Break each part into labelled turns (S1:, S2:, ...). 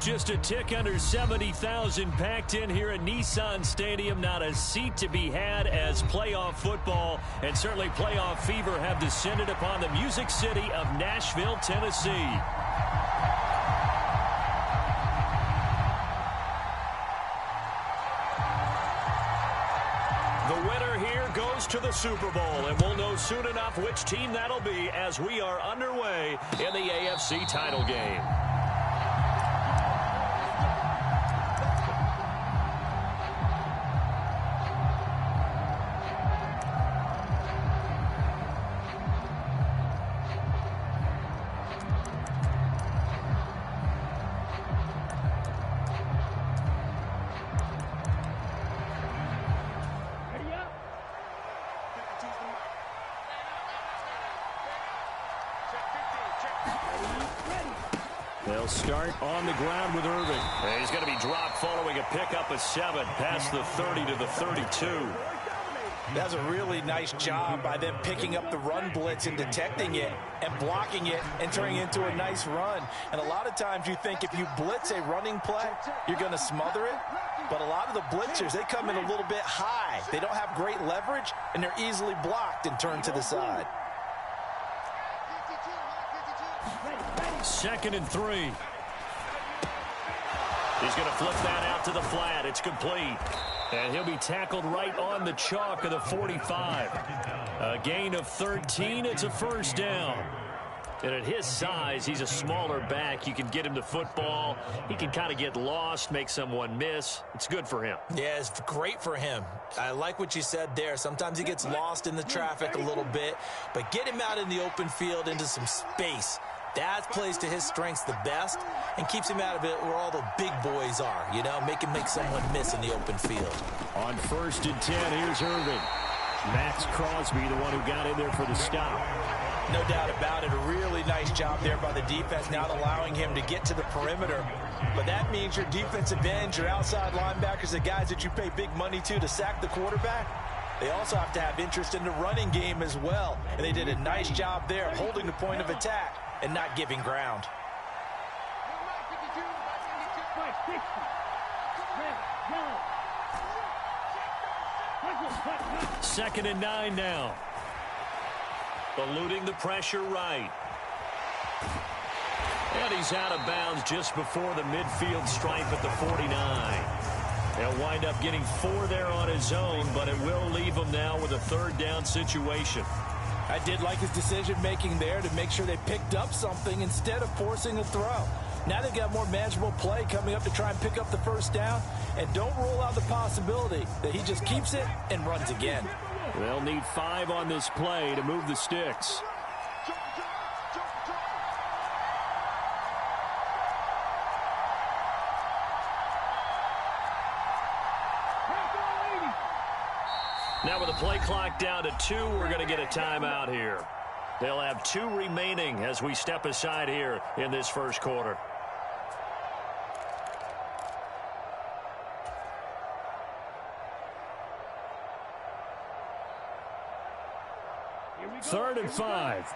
S1: Just a tick under 70,000 packed in here at Nissan Stadium. Not a seat to be had as playoff football and certainly playoff fever have descended upon the Music City of Nashville, Tennessee. The winner here goes to the Super Bowl, and we'll know soon enough which team that'll be as we are underway in the AFC title game. They'll start on the ground with Irving. And he's going to be dropped following a pickup of 7 past the 30 to the 32.
S2: That's a really nice job by them picking up the run blitz and detecting it and blocking it and turning it into a nice run. And a lot of times you think if you blitz a running play, you're going to smother it. But a lot of the blitzers, they come in a little bit high. They don't have great leverage, and they're easily blocked and turned to the side.
S1: 2nd and 3. He's going to flip that out to the flat. It's complete. And he'll be tackled right on the chalk of the 45. A gain of 13. It's a first down. And at his size, he's a smaller back. You can get him the football. He can kind of get lost, make someone miss. It's good for him.
S2: Yeah, it's great for him. I like what you said there. Sometimes he gets lost in the traffic a little bit. But get him out in the open field into some space. That plays to his strengths the best and keeps him out of it where all the big boys are, you know, make someone miss in the open field.
S1: On 1st and 10, here's Irving. Max Crosby, the one who got in there for the stop.
S2: No doubt about it. A really nice job there by the defense, not allowing him to get to the perimeter. But that means your defensive ends, your outside linebackers, the guys that you pay big money to sack the quarterback, they also have to have interest in the running game as well. And they did a nice job there holding the point of attack and not giving ground.
S1: Second and 9 now. Eluding the pressure right. And he's out of bounds just before the midfield stripe at the 49. He'll wind up getting 4 there on his own, but it will leave him now with a 3rd down situation.
S2: I did like his decision-making there to make sure they picked up something instead of forcing a throw. Now they've got more manageable play coming up to try and pick up the 1st down. And don't rule out the possibility that he just keeps it and runs again.
S1: They'll need 5 on this play to move the sticks. Now with the play clock down to 2, we're going to get a timeout here. They'll have 2 remaining as we step aside here in this first quarter. Third and 5.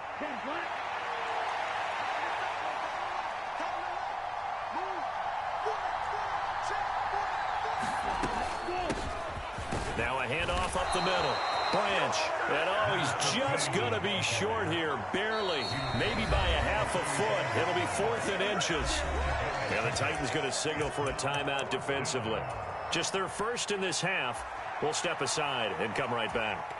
S1: Now a handoff up the middle. Branch. And oh, he's just going to be short here. Barely. Maybe by a half a foot. It'll be 4th and inches. And the Titans going to signal for a timeout defensively. Just their first in this half. We'll step aside and come right back.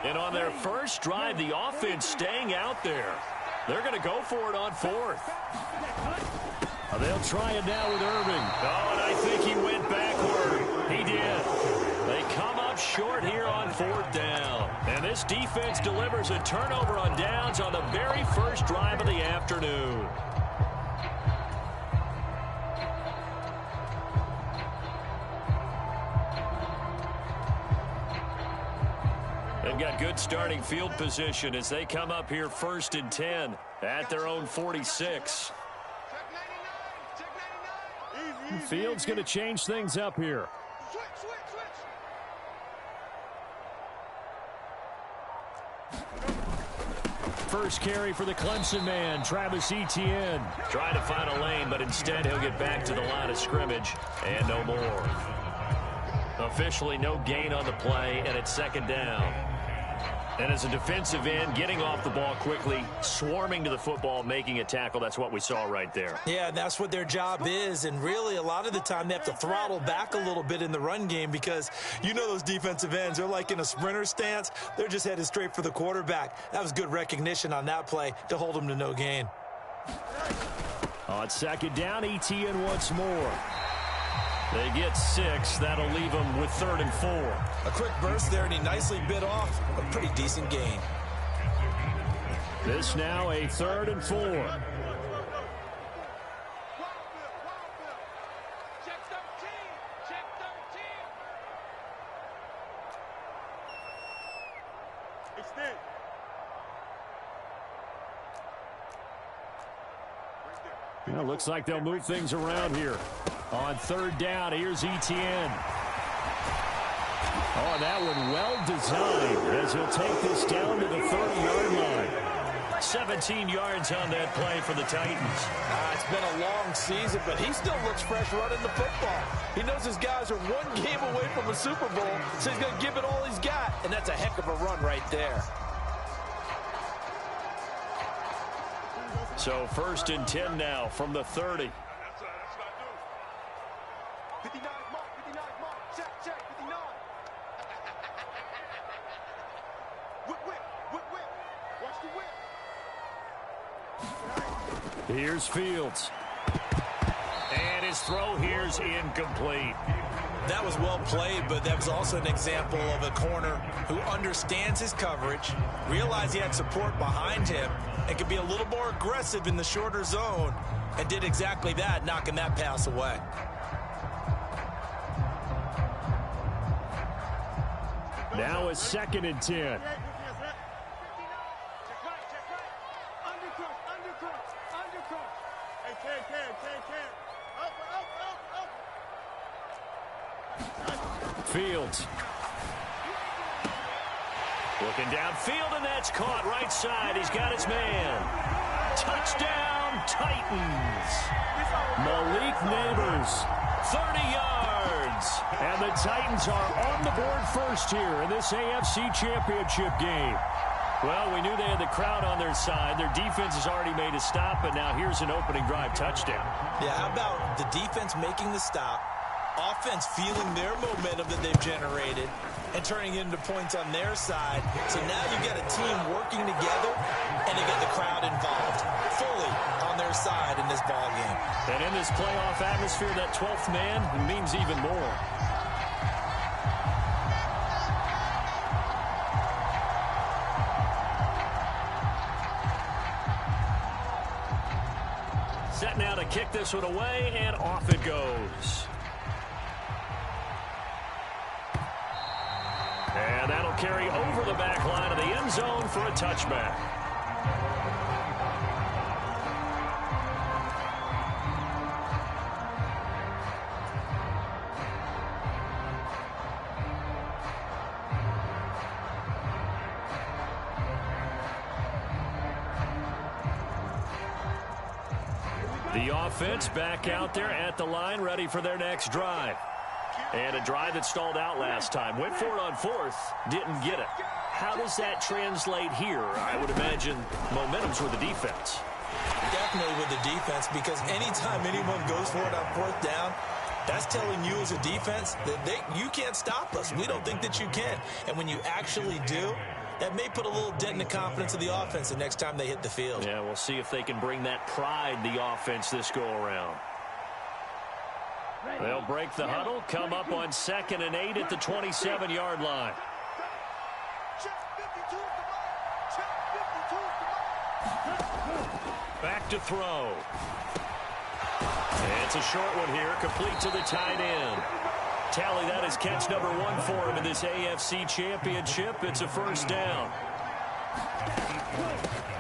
S1: And on their first drive, the offense staying out there. They're going to go for it on 4th. They'll try it now with Irving. Oh, and I think he went backward. He did. They come up short here on 4th down. And this defense delivers a turnover on downs on the very first drive of the afternoon. They've got good starting field position as they come up here 1st and 10 at their own 46. Field's going to change things up here. first carry for the Clemson man, Travis Etienne. Trying to find a lane, but instead he'll get back to the line of scrimmage and no more. Officially no gain on the play, and it's second down. And as a defensive end, getting off the ball quickly, swarming to the football, making a tackle, that's what we saw right there.
S2: Yeah, that's what their job is, and really a lot of the time they have to throttle back a little bit in the run game because you know those defensive ends, they're like in a sprinter stance. They're just headed straight for the quarterback. That was good recognition on that play to hold them to no gain.
S1: On second down, Etienne once more. They get 6. That'll leave them with 3rd and 4.
S2: A quick burst there, and he nicely bit off a pretty decent gain.
S1: This now a 3rd and 4.
S3: Check 13. Check 13. Extend.
S1: Well, looks like they'll move things around here. On 3rd down, here's Etienne. Oh, that one well designed as he'll take this down to the 30-yard line. 17 yards on that play for the Titans.
S2: It's been a long season, but he still looks fresh running the football. He knows his guys are one game away from a Super Bowl, so he's going to give it all he's got, and that's a heck of a run right there.
S1: So 1st and 10 now from the 30.
S3: 59 mark, 59 mark. Check, check, 59. Whip, whip, whip, whip. Watch the whip.
S1: Here's Fields. And his throw here's incomplete.
S2: That was well played, but that was also an example of a corner who understands his coverage, realized he had support behind him, and could be a little more aggressive in the shorter zone, and did exactly that, knocking that pass away.
S1: Now a 2nd and 10.
S3: Check right, check right. Undercross, undercross, undercross. Hey, can. Up.
S1: Fields. Looking downfield, and that's caught right side. He's got his man. Touchdown, Titans. Malik Neighbors, 30 yards. And the Titans are on the board first here in this AFC Championship game. Well, we knew they had the crowd on their side. Their defense has already made a stop, but now here's an opening drive touchdown.
S2: Yeah, how about the defense making the stop, offense feeling their momentum that they've generated, and turning it into points on their side. So now you've got a team working together, and they get the crowd involved fully on their side in this ball game.
S1: And in this playoff atmosphere, that 12th man means even more. Set now to kick this one away, and off it goes. And that'll carry over the back line of the end zone for a touchback. The offense back out there at the line, ready for their next drive. And a drive that stalled out last time. Went for it on 4th, didn't get it. How does that translate here? I would imagine momentum's with the defense.
S2: Definitely with the defense, because anytime anyone goes for it on 4th down, that's telling you as a defense that you can't stop us. We don't think that you can. And when you actually do, that may put a little dent in the confidence of the offense the next time they hit the field.
S1: Yeah, we'll see if they can bring that pride, the offense, this go-around. They'll break the huddle, come up on 2nd and 8 at the 27-yard line. Back to throw. And it's a short one here, complete to the tight end. Tally, that is catch number 1 for him in this AFC Championship. It's a first down.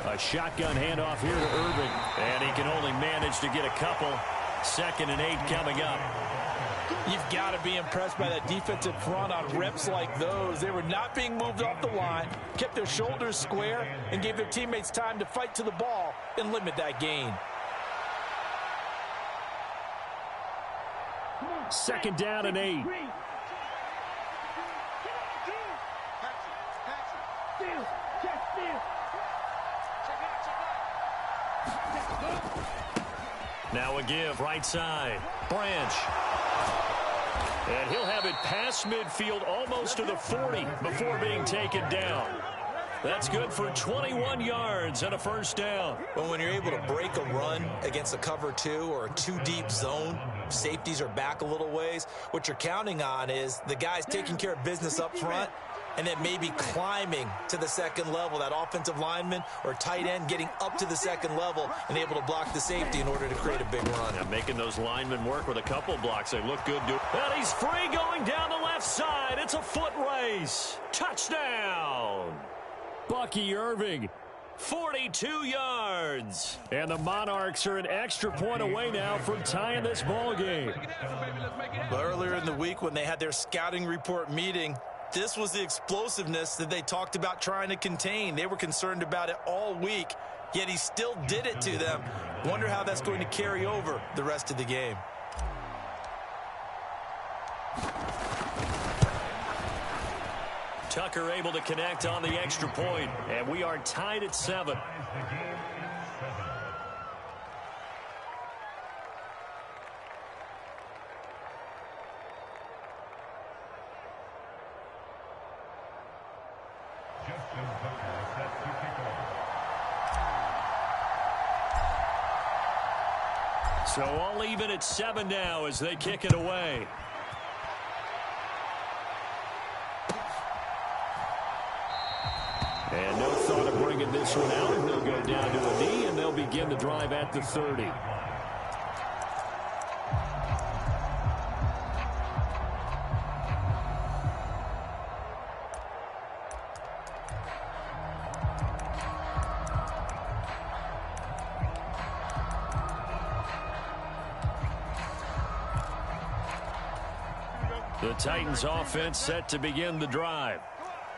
S1: A shotgun handoff here to Irving. And he can only manage to get a couple. 2nd and 8 coming up.
S2: You've got to be impressed by that defensive front on reps like those. They were not being moved off the line, kept their shoulders square, and gave their teammates time to fight to the ball and limit that gain.
S1: Second down and 8. Now a give, right side. Branch. And he'll have it past midfield almost to the 40 before being taken down. That's good for 21 yards and a first down.
S2: But when you're able to break a run against a cover 2 or a 2-deep zone, safeties are back a little ways. What you're counting on is the guys taking care of business up front and then maybe climbing to the second level, that offensive lineman or tight end getting up to the second level and able to block the safety in order to create a big run.
S1: Yeah, making those linemen work with a couple blocks. They look good. And he's free going down the left side. It's a foot race. Touchdown. Bucky Irving, 42 yards. And the Monarchs are an extra point away now from tying this ball game.
S2: But earlier in the week when they had their scouting report meeting, this was the explosiveness that they talked about trying to contain. They were concerned about it all week, yet he still did it to them. Wonder how that's going to carry over the rest of the game.
S1: Tucker able to connect on the extra point, and we are tied at 7. So all even at 7 now as they kick it away. And no thought of bringing this one out. He'll go down to a knee, and they'll begin the drive at the 30. The Titans offense set to begin the drive.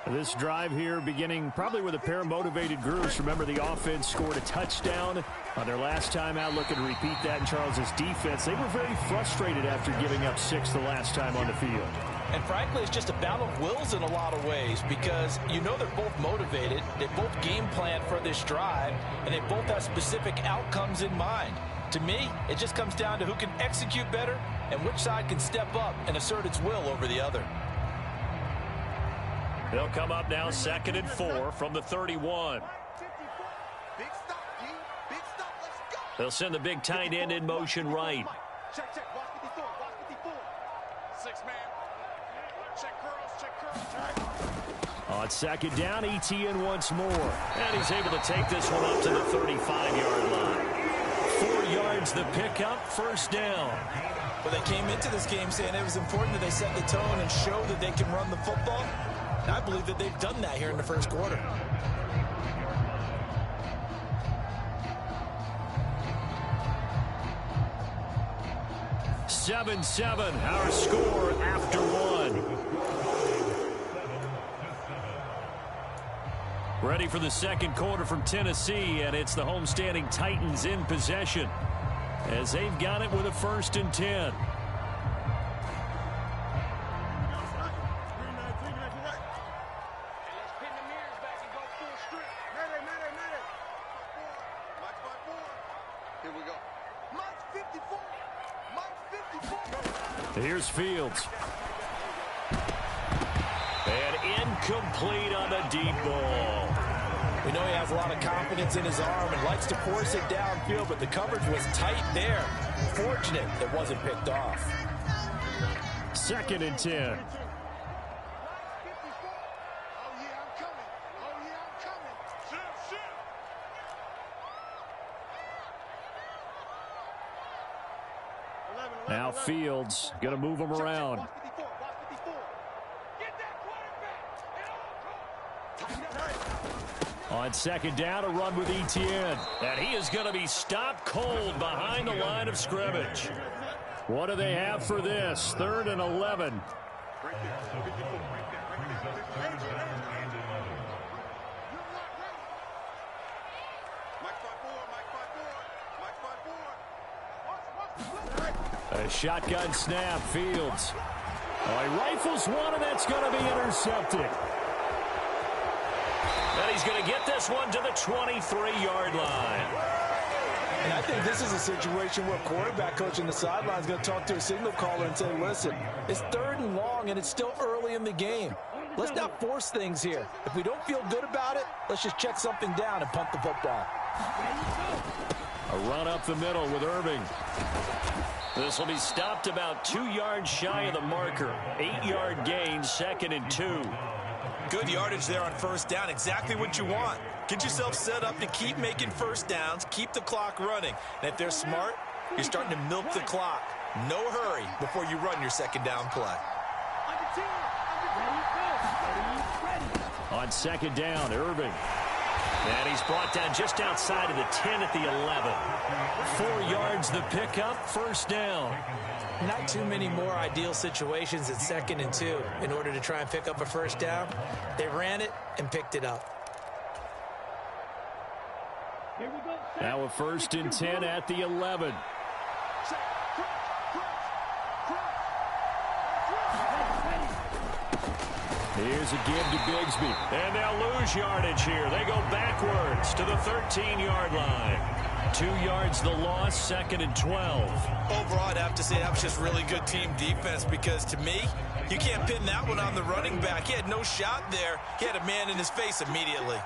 S1: This drive here beginning probably with a pair of motivated groups. Remember, the offense scored a touchdown on their last time out. Looking to repeat that in Charles's defense. They were very frustrated after giving up 6 the last time on the field.
S2: And frankly, it's just a battle of wills in a lot of ways because you know they're both motivated. They both game plan for this drive, and they both have specific outcomes in mind. To me, it just comes down to who can execute better and which side can step up and assert its will over the other.
S1: They'll come up now 2nd and 4 from the 31. They'll send the big tight end in motion right.
S3: Check, check. Watch 54. Watch 54. 6 man. Check curls.
S1: On 2nd down, ETN once more. And he's able to take this one up to the 35-yard line. 4 yards the pickup, first down.
S2: Well, they came into this game saying it was important that they set the tone and show that they can run the football. And I believe that they've done that here in the first quarter.
S1: Seven, our score after 1. Ready for the second quarter from Tennessee, and it's the homestanding Titans in possession as they've got it with a 1st and 10. Here's Fields. And incomplete on the deep ball.
S2: We know he has a lot of confidence in his arm and likes to force it downfield, but the coverage was tight there. Fortunate it wasn't picked off.
S1: 2nd and 10. Now Fields going to move him around. On 2nd down, a run with ETN. And he is going to be stopped cold behind the line of scrimmage. What do they have for this? 3rd and 11. A shotgun snap, Fields. Oh, he rifles one, and that's going to be intercepted. And he's going to get this one to the 23-yard line.
S2: And I think this is a situation where quarterback coach on the sideline is going to talk to a signal caller and say, listen, it's 3rd and long, and it's still early in the game. Let's not force things here. If we don't feel good about it, let's just check something down and punt the football.
S1: A run up the middle with Irving. This will be stopped about 2 yards shy of the marker. 8-yard gain, 2nd and 2.
S2: Good yardage there on 1st down. Exactly what you want. Get yourself set up to keep making 1st downs, keep the clock running. And if they're smart, you're starting to milk the clock. No hurry before you run your 2nd down play.
S1: On 2nd down, Irving. And he's brought down just outside of the 10 at the 11. 4 yards the pickup, 1st down.
S4: Not too many more ideal situations at 2nd and 2 in order to try and pick up a 1st down. They ran it and picked it up.
S1: Now a 1st and 10 at the 11. Here's a give to Bigsby. And they'll lose yardage here. They go backwards to the 13-yard line. 2 yards the loss, 2nd and 12.
S2: Overall, I'd have to say that was just really good team defense because, to me, you can't pin that one on the running back. He had no shot there. He had a man in his face immediately.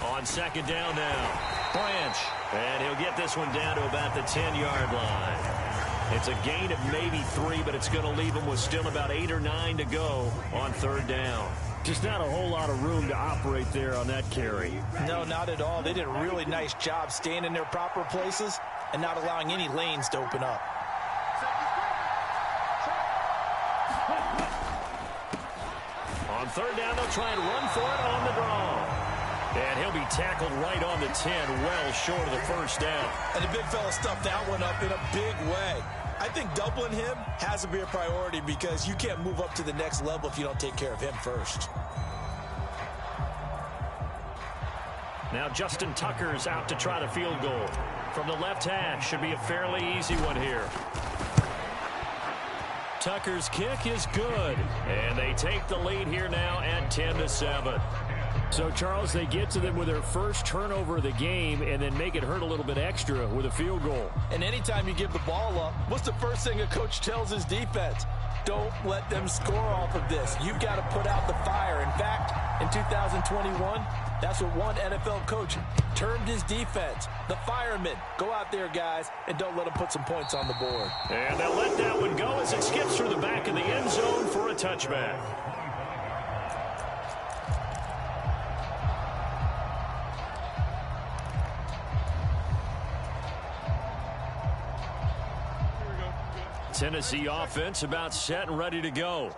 S1: On 2nd down now. Branch. And he'll get this one down to about the 10-yard line. It's a gain of maybe 3, but it's going to leave him with still about 8 or 9 to go on 3rd down. Just not a whole lot of room to operate there on that carry.
S2: No, not at all. They did a really nice job staying in their proper places and not allowing any lanes to open up.
S1: On 3rd down, they'll try and run for it on the draw. And he'll be tackled right on the 10, well short of the 1st down.
S2: And the big fella stuffed that one up in a big way. I think doubling him has to be a priority because you can't move up to the next level if you don't take care of him first.
S1: Now Justin Tucker's out to try the field goal. From the left hash, should be a fairly easy one here. Tucker's kick is good. And they take the lead here now at 10-7. So, Charles, they get to them with their first turnover of the game and then make it hurt a little bit extra with a field goal.
S2: And anytime you give the ball up, what's the first thing a coach tells his defense? Don't let them score off of this. You've got to put out the fire. In fact, in 2021, that's what one NFL coach termed his defense. The firemen. Go out there, guys, and don't let them put some points on the board.
S1: And they'll let that one go as it skips through the back of the end zone for a touchback. Tennessee offense about set and ready to go.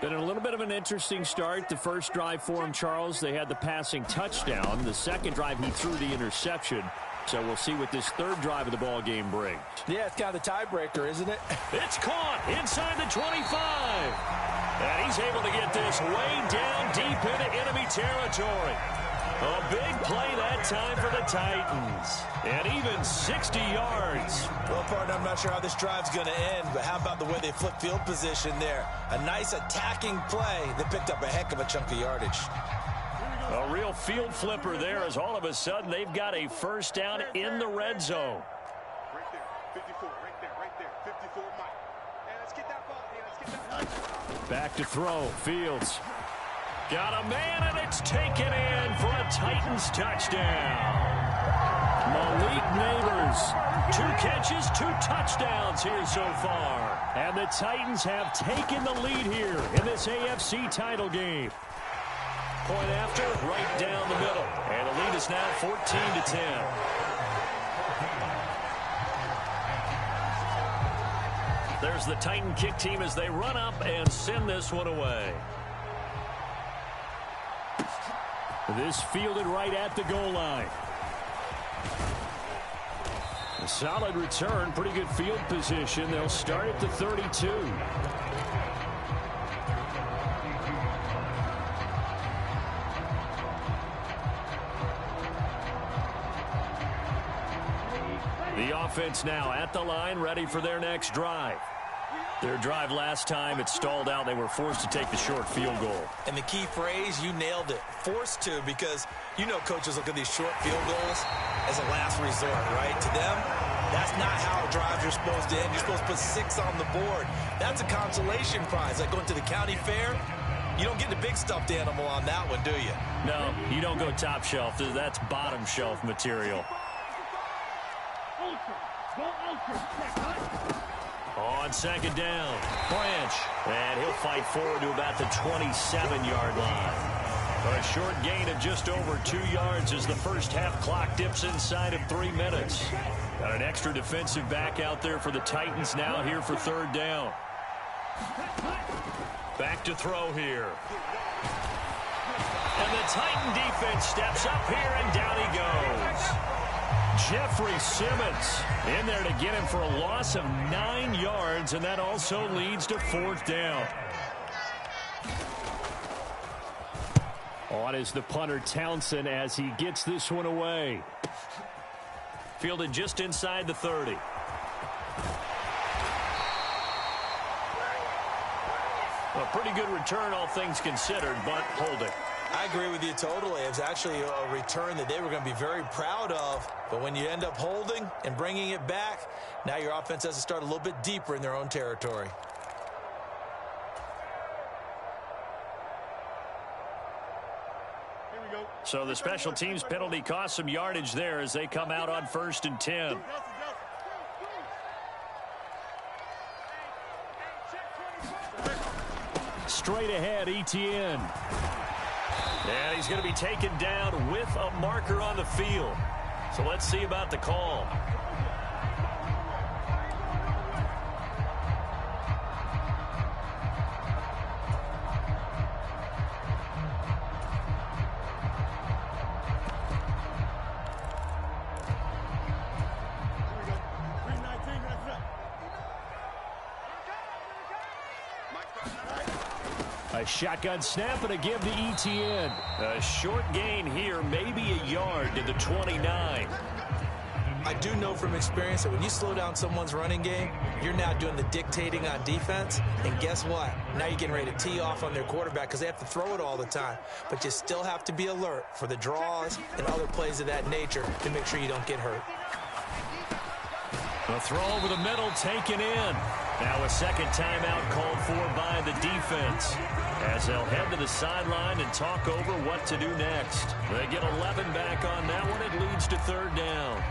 S1: Been a little bit of an interesting start. The first drive for him, Charles, they had the passing touchdown. The second drive, he threw the interception. So we'll see what this 3rd drive of the ball game brings.
S2: Yeah, it's kind of the tiebreaker, isn't it?
S1: It's caught inside the 25. And he's able to get this way down deep into enemy territory. A big play that time for the Titans. And even 60 yards.
S2: Well, partner, I'm not sure how this drive's going to end, but how about the way they flip field position there? A nice attacking play that picked up a heck of a chunk of yardage.
S1: A real field flipper there as all of a sudden they've got a 1st down in the red zone.
S3: Right there, 54, right there, 54, Mike. And let's get that ball here, let's get that ball.
S1: Back to throw, Fields. Got a man, and it's taken in for a Titans touchdown. Malik Neighbors, 2 catches, 2 touchdowns here so far. And the Titans have taken the lead here in this AFC title game. Point after, right down the middle. And the lead is now 14-10. There's the Titan kick team as they run up and send this one away. This fielded right at the goal line. A solid return, pretty good field position. They'll start at the 32. The offense now at the line, ready for their next drive. Their drive last time, it stalled out. They were forced to take the short field goal.
S4: And the key phrase, you nailed it, forced to, because you know coaches look at these short field goals as a last resort, right? To them, that's not how drives are supposed to end. You're supposed to put 6 on the board. That's a consolation prize. Like going to the county fair, you don't get the big stuffed animal on that one, do you?
S1: No, you don't go top shelf. That's bottom shelf material. On second down, Branch, and he'll fight forward to about the 27-yard line. A short gain of just over 2 yards as the first half clock dips inside of 3 minutes. Got an extra defensive back out there for the Titans now here for third down. Back to throw here. And the Titan defense steps up here, and down he goes. Jeffrey Simmons in there to get him for a loss of 9 yards, and that also leads to fourth down. On is the punter Townsend as he gets this one away. Fielded just inside the 30. A pretty good return, all things considered, but holding.
S4: I agree with you totally. It was actually a return that they were going to be very proud of. But when you end up holding and bringing it back, now your offense has to start a little bit deeper in their own territory.
S3: Here we go.
S1: So the special teams penalty cost some yardage there as they come out on 1st and 10. Straight ahead, Etienne. And he's going to be taken down with a marker on the field. So let's see about the call. A shotgun snap and a give to Etienne. A short gain here, maybe a yard to the 29.
S4: I do know from experience that when you slow down someone's running game, you're now doing the dictating on defense. And guess what? Now you're getting ready to tee off on their quarterback because they have to throw it all the time. But you still have to be alert for the draws and other plays of that nature to make sure you don't get hurt.
S1: A throw over the middle taken in. Now a second timeout called for by the defense as they'll head to the sideline and talk over what to do next. They get 11 back on that one. It leads to third down.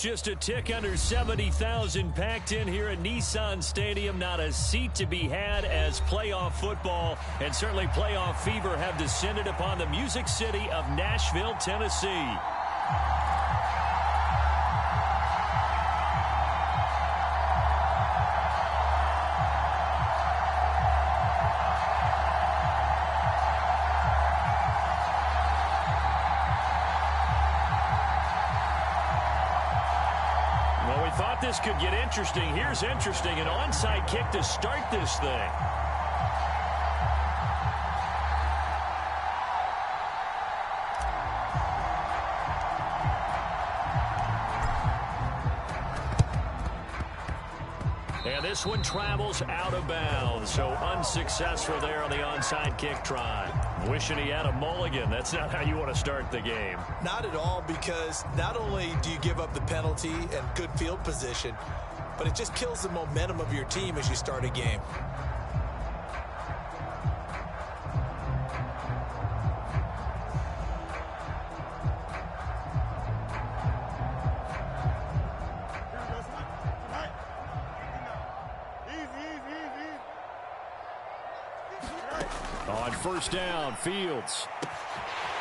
S1: just a tick under 70,000 packed in here at Nissan Stadium. Not a seat to be had as playoff football and certainly playoff fever have descended upon the Music City of Nashville, Tennessee. This could get interesting. Here's interesting. An onside kick to start this thing. And this one travels out of bounds. So unsuccessful there on the onside kick try. Wishing he had a mulligan. That's not how you want to start the game.
S4: Not at all, because not only do you give up the penalty and good field position, but it just kills the momentum of your team as you start a game.
S1: On first down, Fields.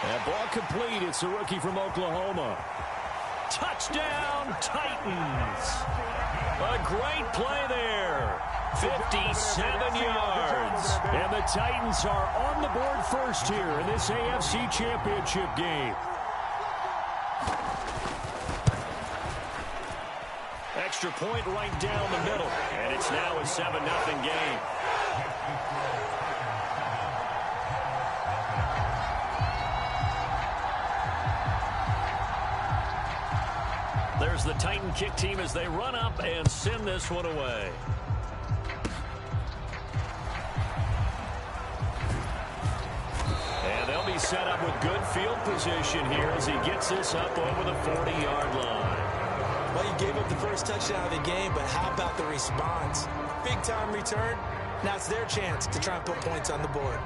S1: That ball complete. It's a rookie from Oklahoma. Touchdown, Titans. A great play there. 57 yards. And the Titans are on the board first here in this AFC Championship game. Extra point right down the middle. And it's now a 7-0 game. There's the Titan kick team as they run up and send this one away. And they'll be set up with good field position here as he gets this up over the 40-yard line.
S4: Well, you gave up the first touchdown of the game, but how about the response? Big-time return. Now it's their chance to try and put points on the board.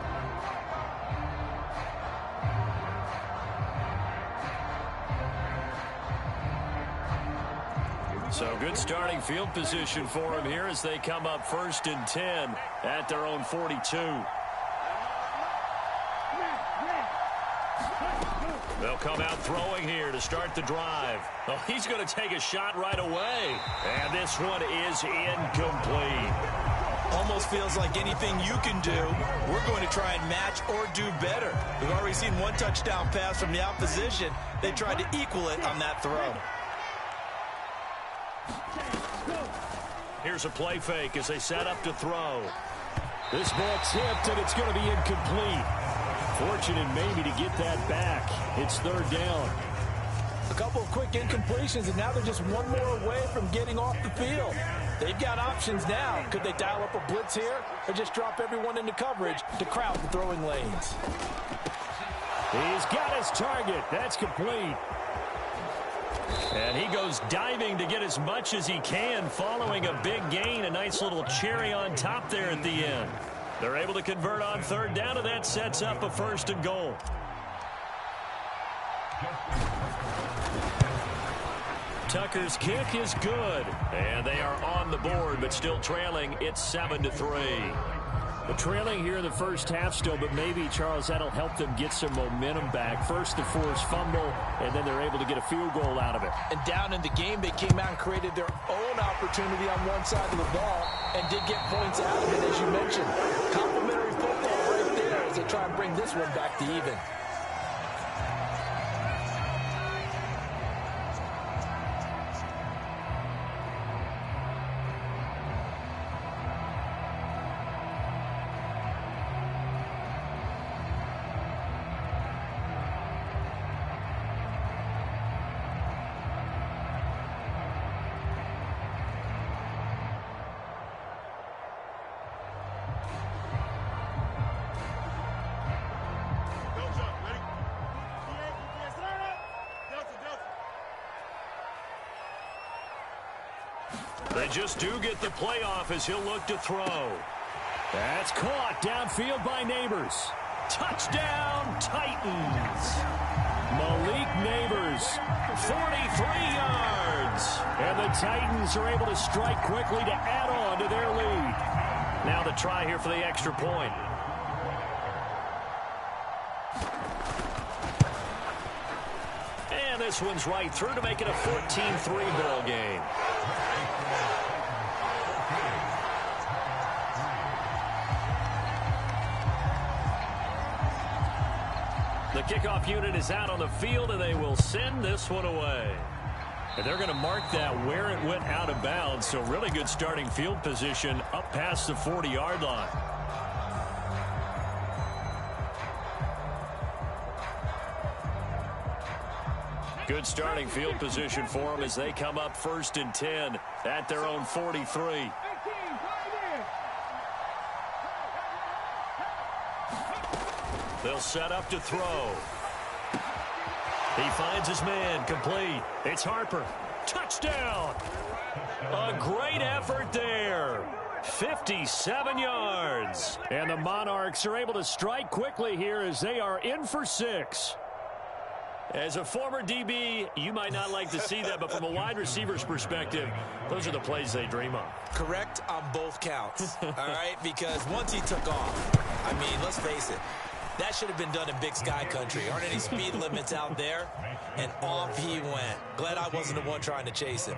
S1: So good starting field position for him here as they come up 1st and 10 at their own 42. They'll come out throwing here to start the drive. Oh, he's going to take a shot right away. And this one is incomplete.
S4: Almost feels like anything you can do, we're going to try and match or do better. We've already seen one touchdown pass from the opposition. They tried to equal it on that throw.
S1: Here's a play fake as they set up to throw. This ball tipped, and it's going to be incomplete. Fortunate maybe to get that back. It's 3rd down.
S4: A couple of quick incompletions, and now they're just one more away from getting off the field. They've got options now. Could they dial up a blitz here or just drop everyone into coverage to crowd the throwing lanes?
S1: He's got his target. That's complete. And he goes diving to get as much as he can following a big gain. A nice little cherry on top there at the end. They're able to convert on 3rd down, and that sets up a 1st and goal. Tucker's kick is good. And they are on the board, but still trailing. It's 7-3. But trailing here in the first half still, but maybe, Charles, that'll help them get some momentum back. First, the forced fumble, and then they're able to get a field goal out of it.
S4: And down in the game, they came out and created their own opportunity on one side of the ball and did get points out of it, as you mentioned. Complimentary football right there as they try and bring this one back to even.
S1: They just do get the playoff as he'll look to throw. That's caught downfield by Neighbors. Touchdown, Titans. Malik Neighbors, 43 yards. And the Titans are able to strike quickly to add on to their lead. Now the try here for the extra point. And this one's right through to make it a 14-3 ball game. The kickoff unit is out on the field, and they will send this one away. And they're going to mark that where it went out of bounds, so really good starting field position up past the 40-yard line. Good starting field position for them as they come up 1st and 10 at their own 43. They'll set up to throw. He finds his man, complete. It's Harper. Touchdown! A great effort there. 57 yards. And the Monarchs are able to strike quickly here as they are in for 6. As a former DB, you might not like to see that, but from a wide receiver's perspective, those are the plays they dream of.
S4: Correct on both counts, all right? Because once he took off, I mean, let's face it, that should have been done in Big Sky country. Aren't any speed limits out there? And off he went. Glad I wasn't the one trying to chase him.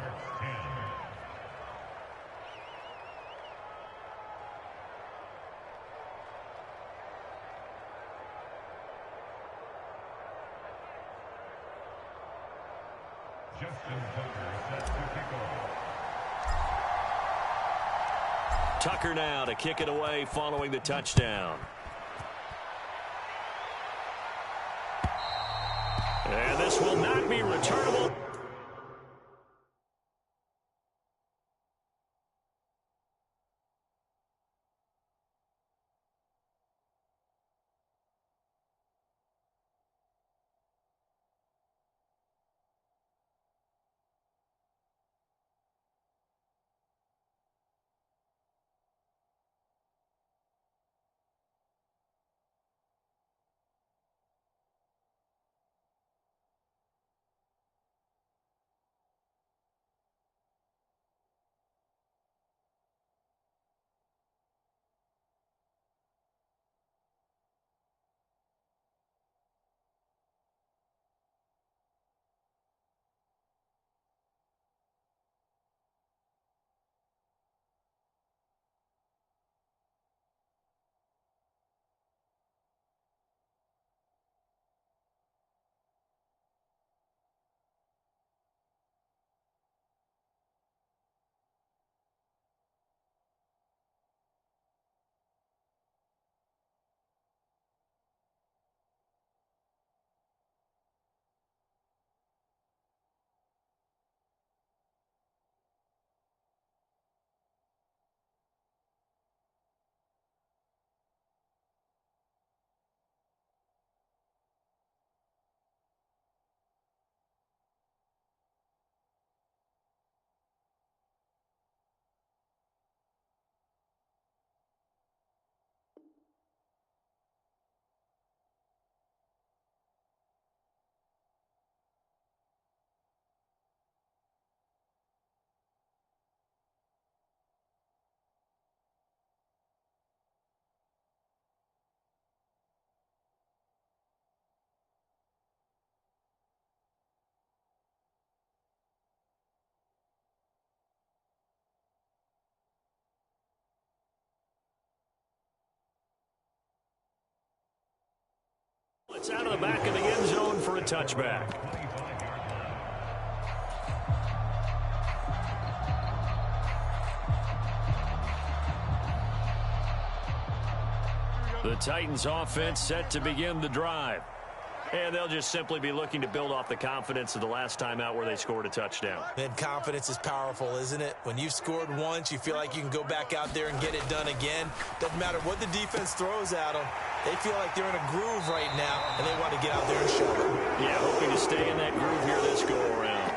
S1: Tucker now to kick it away following the touchdown. And this will not be returnable. It's out of the back of the end zone for a touchback. The Titans offense set to begin the drive. And they'll just simply be looking to build off the confidence of the last time out where they scored a touchdown.
S4: And confidence is powerful, isn't it? When you've scored once, you feel like you can go back out there and get it done again. Doesn't matter what the defense throws at them. They feel like they're in a groove right now, and they want to get out there and show it.
S1: Yeah, hoping to stay in that groove here this go-around.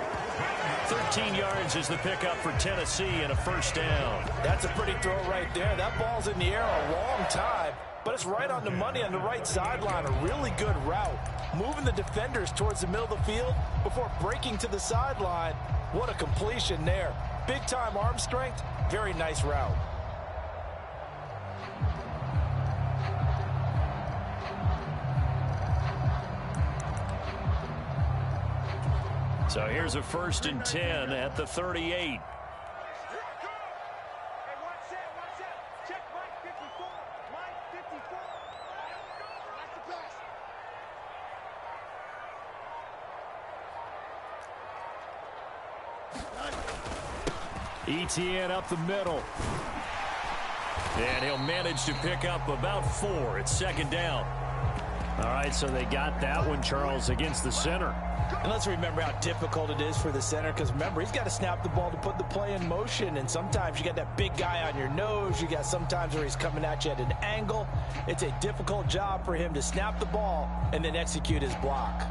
S1: 13 yards is the pickup for Tennessee and a first down.
S2: That's a pretty throw right there. That ball's in the air a long time, but it's right on the money on the right sideline. A really good route. Moving the defenders towards the middle of the field before breaking to the sideline What a completion there. Big-time arm strength. Very nice route.
S1: So here's a 1st and 10 at the 38. ETN up the middle. And he'll manage to pick up about 4. It's 2nd down. All right, so they got that one, Charles, against the center.
S2: And let's remember how difficult it is for the center, because remember, he's got to snap the ball to put the play in motion, and sometimes you got that big guy on your nose. You got sometimes where he's coming at you at an angle. It's a difficult job for him to snap the ball and then execute his block.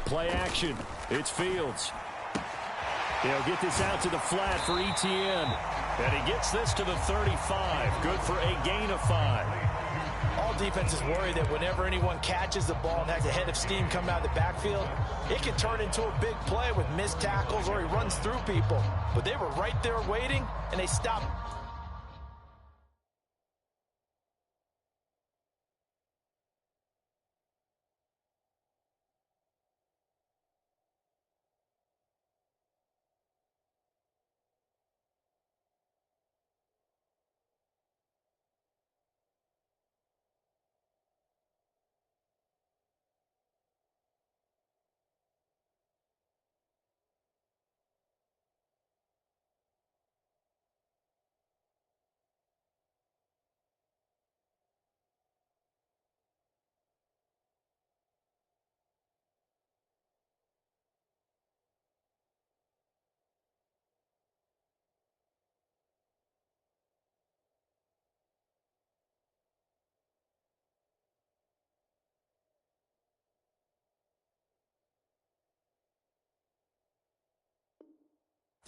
S1: Play action. It's Fields. He'll get this out to the flat for ETN. And he gets this to the 35. Good for a gain of 5.
S2: All defenses worry that whenever anyone catches the ball and has a head of steam come out of the backfield, it can turn into a big play with missed tackles or he runs through people. But they were right there waiting, and they stopped.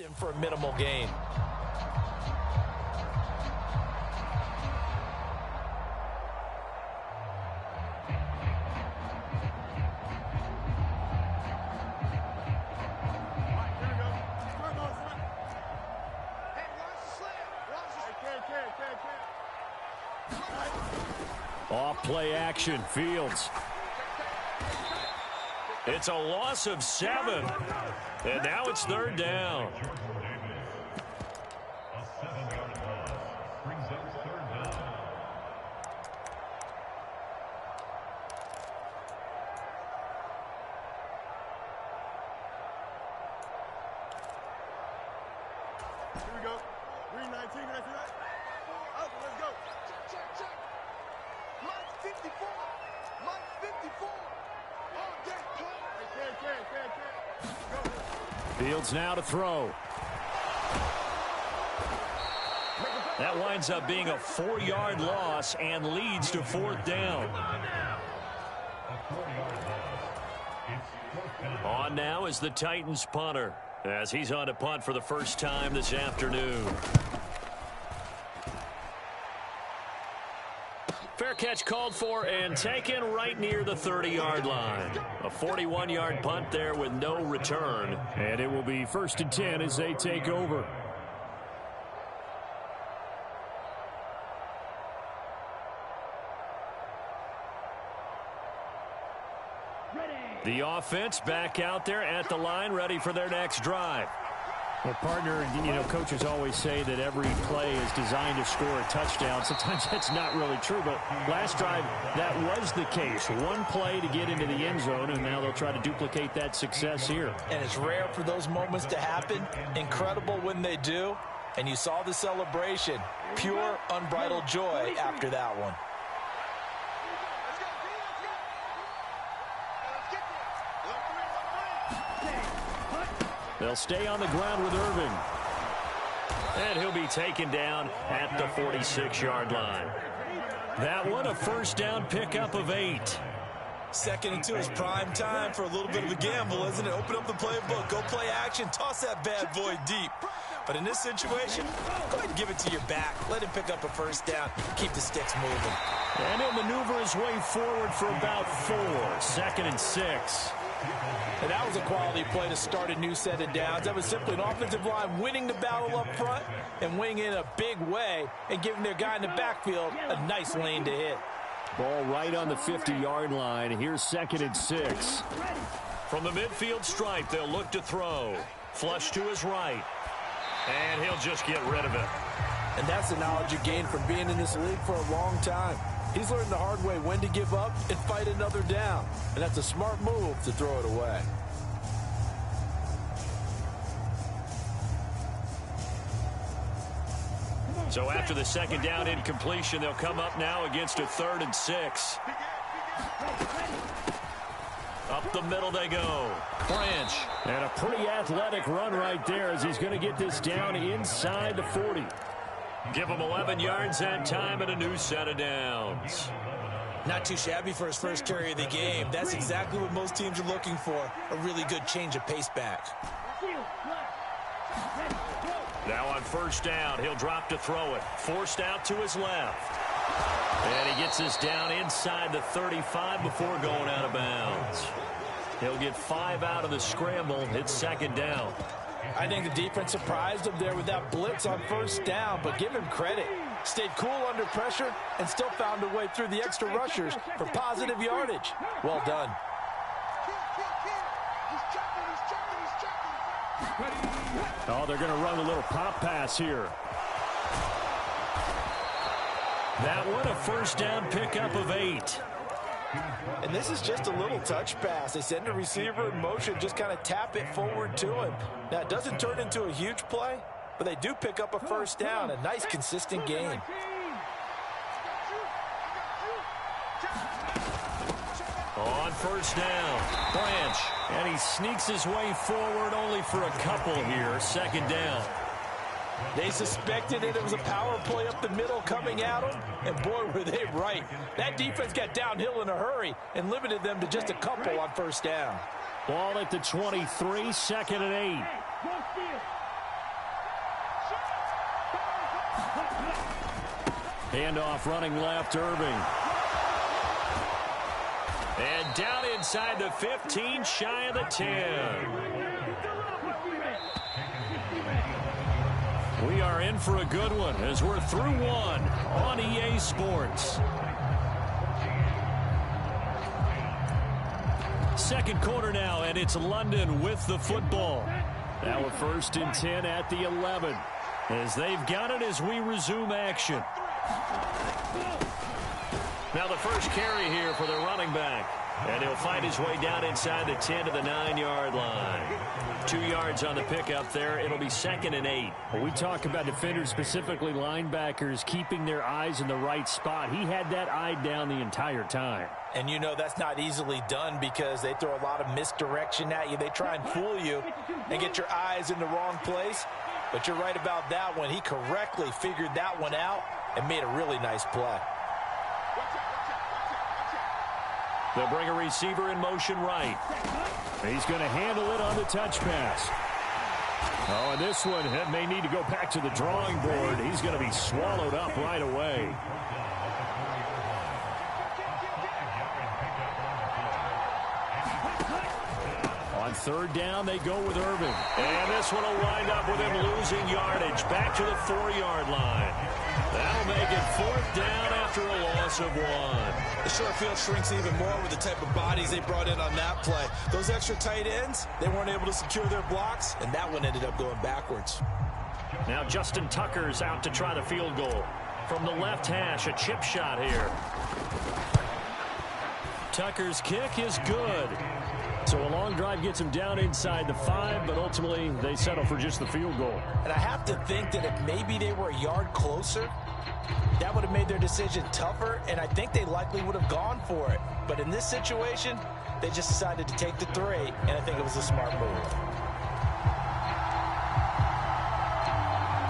S2: him for a minimal gain.
S1: Off play action, Fields. It's a loss of 7. And now it's 3rd down.
S3: Here we go. Green 19, can I see that? Oh, let's go. Check, check. Mike 54. Mike 54. Oh, get Go.
S1: Fields now to throw. That winds up being a 4-yard loss and leads to 4th down. On now is the Titans punter, as he's on to punt for the first time this afternoon. Fair catch called for and taken right near the 30-yard line. A 41-yard punt there with no return. And it will be 1st and 10 as they take over. The offense back out there at the line, ready for their next drive. Well, partner, you know, coaches always say that every play is designed to score a touchdown. Sometimes that's not really true, but last drive, that was the case. One play to get into the end zone, and now they'll try to duplicate that success here.
S2: And it's rare for those moments to happen. Incredible when they do. And you saw the celebration. Pure, unbridled joy after that one.
S1: They'll stay on the ground with Irving. And he'll be taken down at the 46-yard line. That one, a first down pickup of 8.
S4: 2nd and 2 is prime time for a little bit of a gamble, isn't it? Open up the playbook, go play action, toss that bad boy deep. But in this situation, go ahead and give it to your back. Let him pick up a first down. Keep the sticks moving.
S1: And he'll maneuver his way forward for about 4. 2nd and 6.
S2: And that was a quality play to start a new set of downs. That was simply an offensive line winning the battle up front and winning in a big way and giving their guy in the backfield a nice lane to hit.
S1: Ball right on the 50-yard line. Here's 2nd and 6. From the midfield stripe, they'll look to throw. Flush to his right. And he'll just get rid of it.
S2: And that's the knowledge you gain from being in this league for a long time. He's learned the hard way when to give up and fight another down. And that's a smart move to throw it away.
S1: So after the 2nd down incompletion, they'll come up now against a 3rd and 6. Up the middle they go. Branch. And a pretty athletic run right there as he's going to get this down inside the 40. Give him 11 yards that time and a new set of downs.
S4: Not too shabby for his first carry of the game. That's exactly what most teams are looking for. A really good change of pace back.
S1: Now on first down, he'll drop to throw it. Forced out to his left. And he gets this down inside the 35 before going out of bounds. He'll get 5 out of the scramble. It's 2nd down.
S2: I think the defense surprised him there with that blitz on first down, but give him credit. Stayed cool under pressure and still found a way through the extra rushers for positive yardage. Well done.
S1: Oh, they're going to run a little pop pass here. That one, a first down pickup of 8.
S2: And this is just a little touch pass. They send a receiver in motion, just kind of tap it forward to him. Now, it doesn't turn into a huge play, but they do pick up a first down. A nice, consistent gain.
S1: On first down, Branch. And he sneaks his way forward only for a couple here. 2nd down.
S2: They suspected it was a power play up the middle coming at them, and boy, were they right. That defense got downhill in a hurry and limited them to just a couple on first down.
S1: Ball at the 23, 2nd and 8. Handoff running left, Irving. And down inside the 15, shy of the 10. We are in for a good one as we're through one on EA Sports. 2nd quarter now, and it's London with the football. Now a 1st and 10 at the 11 as they've got it as we resume action. Now the first carry here for the running back. And he'll find his way down inside the 10 to the 9-yard line. 2 yards on the pickup there. It'll be 2nd and 8. Well, we talk about defenders, specifically linebackers, keeping their eyes in the right spot. He had that eye down the entire time.
S2: And you know that's not easily done because they throw a lot of misdirection at you. They try and fool you and get your eyes in the wrong place. But you're right about that one. He correctly figured that one out and made a really nice play.
S1: They'll bring a receiver in motion right. He's going to handle it on the touch pass. Oh, and this one may need to go back to the drawing board. He's going to be swallowed up right away. On 3rd down, they go with Irving. And this one will wind up with him losing yardage back to the 4-yard line. That'll make it 4th down after a loss of 1.
S4: The short field shrinks even more with the type of bodies they brought in on that play. Those extra tight ends, they weren't able to secure their blocks, and that one ended up going backwards.
S1: Now Justin Tucker's out to try the field goal. From the left hash, a chip shot here. Tucker's kick is good. So a long drive gets him down inside the 5, but ultimately they settle for just the field goal.
S2: And I have to think that if maybe they were a yard closer, that would have made their decision tougher, and I think they likely would have gone for it. But in this situation, they just decided to take the 3, and I think it was a smart move.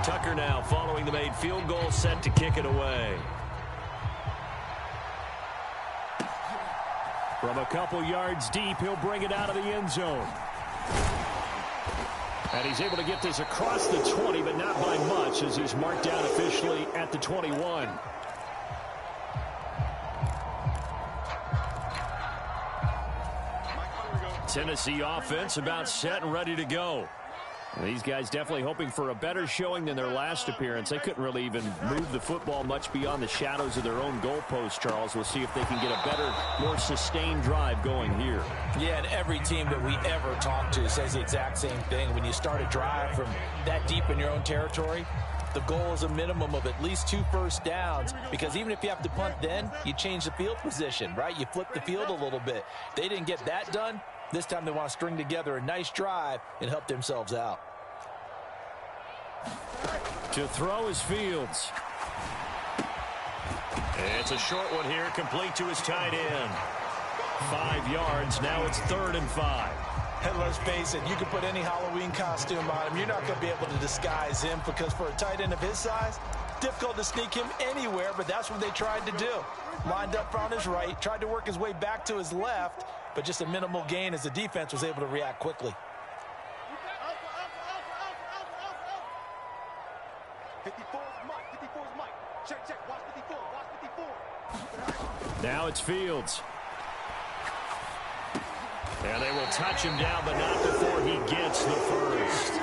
S1: Tucker now following the made field goal, set to kick it away. From a couple yards deep, he'll bring it out of the end zone. And he's able to get this across the 20, but not by much, as he's marked down officially at the 21. Tennessee offense about set and ready to go. These guys definitely hoping for a better showing than their last appearance. They couldn't really even move the football much beyond the shadows of their own goalpost, Charles. We'll see if they can get a better, more sustained drive going here.
S2: Yeah, and every team that we ever talk to says the exact same thing. When you start a drive from that deep in your own territory, the goal is a minimum of at least 2 first downs, because even if you have to punt then, you change the field position, right? You flip the field a little bit. They didn't get that done. This time they want to string together a nice drive and help themselves out.
S1: To throw is Fields. It's a short one here, complete to his tight end. 5 yards, now it's 3rd and 5.
S2: And let's face it, you can put any Halloween costume on him. You're not going to be able to disguise him, because for a tight end of his size, difficult to sneak him anywhere, but that's what they tried to do. Lined up on his right, tried to work his way back to his left, but just a minimal gain as the defense was able to react quickly.
S3: 54's Mike. 54's Mike. Check. Watch 54. Watch 54.
S1: Now it's Fields. And they will touch him down, but not before he gets the first.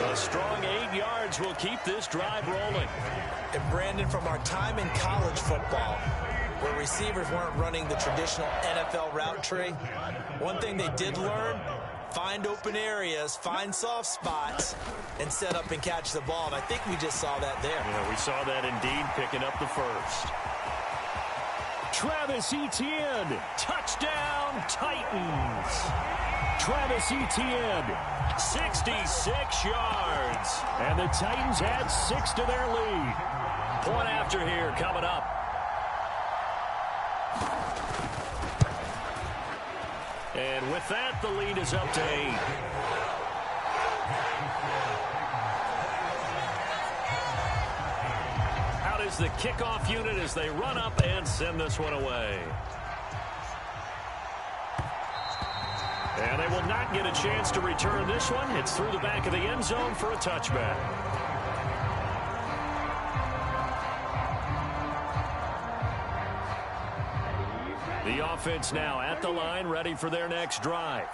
S1: A strong 8 yards will keep this drive rolling.
S2: And Brandon, from our time in college football, where receivers weren't running the traditional NFL route tree, one thing they did learn: find open areas, find soft spots, and set up and catch the ball. And I think we just saw that there.
S1: Yeah, we saw that indeed, picking up the first. Travis Etienne, touchdown Titans. Travis Etienne, 66 yards. And the Titans add 6 to their lead. Point after here coming up. And with that, the lead is up to 8. Out is the kickoff unit as they run up and send this one away. And they will not get a chance to return this one. It's through the back of the end zone for a touchback. The offense now at the line, ready for their next drive.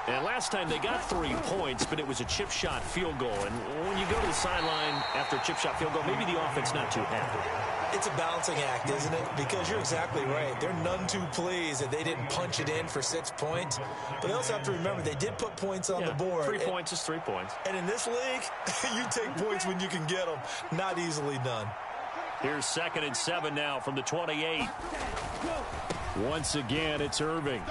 S1: And last time they got 3 points, but it was a chip shot field goal. And when you go to the sideline after a chip shot field goal, maybe the offense not too happy.
S2: It's a balancing act, isn't it? Because you're exactly right. They're none too pleased that they didn't punch it in for 6 points. But they also have to remember they did put points on the board.
S1: 3 points is 3 points.
S2: And in this league, you take points when you can get them. Not easily done.
S1: Here's 2nd and 7 now from the 28. Once again, it's Irving.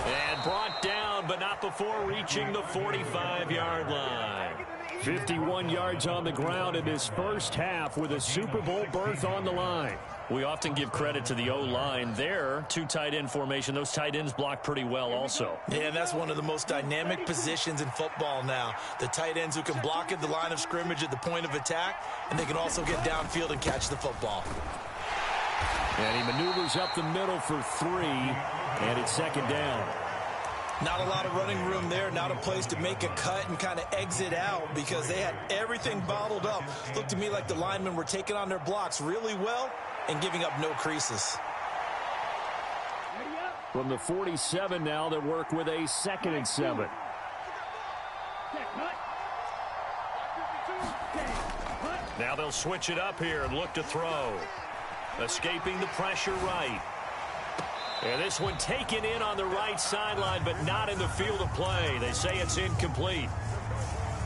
S1: And brought down, but not before reaching the 45-yard line. 51 yards on the ground in his first half with a Super Bowl berth on the line. We often give credit to the O-line there. 2 tight end formation. Those tight ends block pretty well also.
S2: Yeah, and that's one of the most dynamic positions in football now. The tight ends who can block at the line of scrimmage at the point of attack, and they can also get downfield and catch the football.
S1: And he maneuvers up the middle for 3, and it's 2nd down.
S2: Not a lot of running room there, not a place to make a cut and kind of exit out, because they had everything bottled up. Looked to me like the linemen were taking on their blocks really well and giving up no creases.
S1: From the 47 now, they work with a 2nd and 7. Now they'll switch it up here and look to throw. Escaping the pressure right. And this one taken in on the right sideline, but not in the field of play. They say it's incomplete.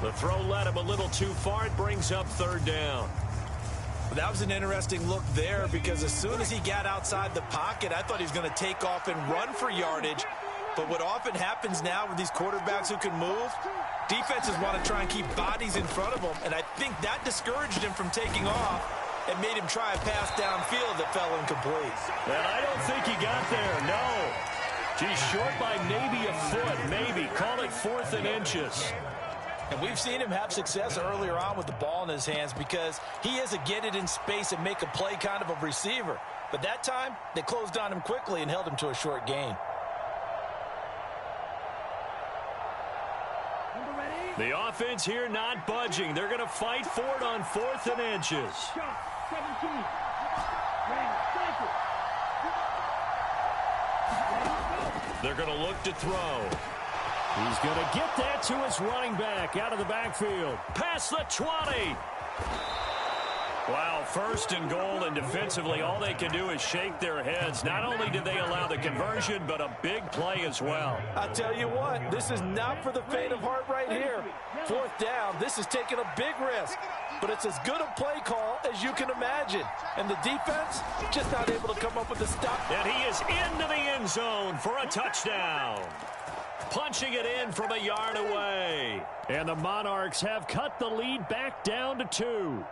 S1: The throw led him a little too far. It brings up 3rd down.
S2: That was an interesting look there, because as soon as he got outside the pocket, I thought he was going to take off and run for yardage. But what often happens now with these quarterbacks who can move, defenses want to try and keep bodies in front of them. And I think that discouraged him from taking off and made him try a pass downfield that fell incomplete.
S1: And I don't think he got there, no. He's short by maybe a foot, maybe. Call it 4th and inches.
S2: And we've seen him have success earlier on with the ball in his hands because he is a get it in space and make a play kind of a receiver. But that time, they closed on him quickly and held him to a short gain.
S1: The offense here not budging. They're going to fight for it on 4th and inches. They're going to look to throw. He's going to get that to his running back out of the backfield. Past the 20. Wow, 1st and goal, and defensively all they can do is shake their heads. Not only did they allow the conversion, but a big play as well.
S2: I'll tell you what, this is not for the faint of heart right here. 4th down, this is taking a big risk. But it's as good a play call as you can imagine. And the defense just not able to come up with a stop.
S1: And he is into the end zone for a touchdown. Punching it in from a yard away. And the Monarchs have cut the lead back down to 2.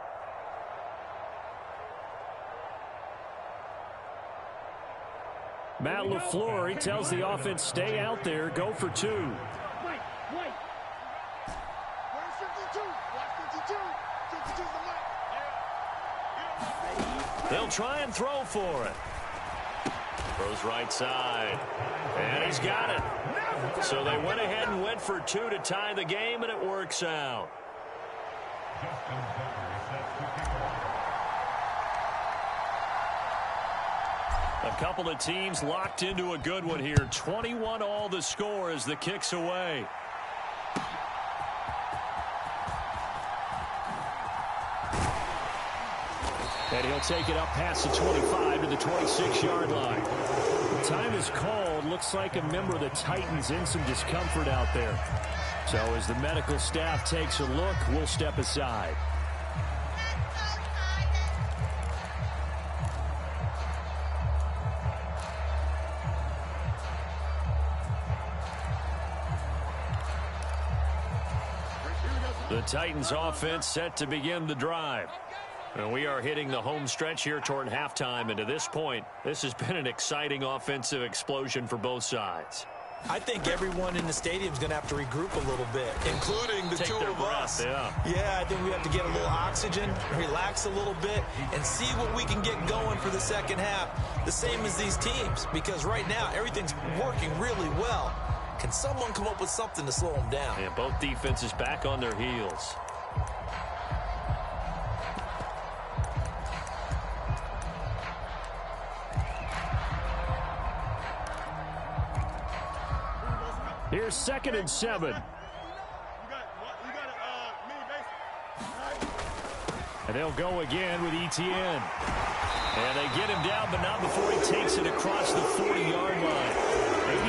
S1: Matt LaFleur, he tells the offense, stay out there, go for 2. They'll try and throw for it. Throws right side. And he's got it. So they went ahead and went for 2 to tie the game, and it works out. A couple of teams locked into a good one here. 21 all the score as the kick's away. And he'll take it up past the 25 to the 26-yard line. Time is called. Looks like a member of the Titans in some discomfort out there. So as the medical staff takes a look, we'll step aside. The Titans offense set to begin the drive. And we are hitting the home stretch here toward halftime. And to this point, this has been an exciting offensive explosion for both sides.
S4: I think everyone in the stadium is going to have to regroup a little bit, including the two of us. Yeah, I think we have to get a little oxygen, relax a little bit, and see what we can get going for the second half. The same as these teams, because right now everything's working really well. Can someone come up with something to slow them down?
S1: And both defenses back on their heels. Here's 2nd and 7. And they'll go again with Etienne. And they get him down, but not before he takes it across the 40-yard line.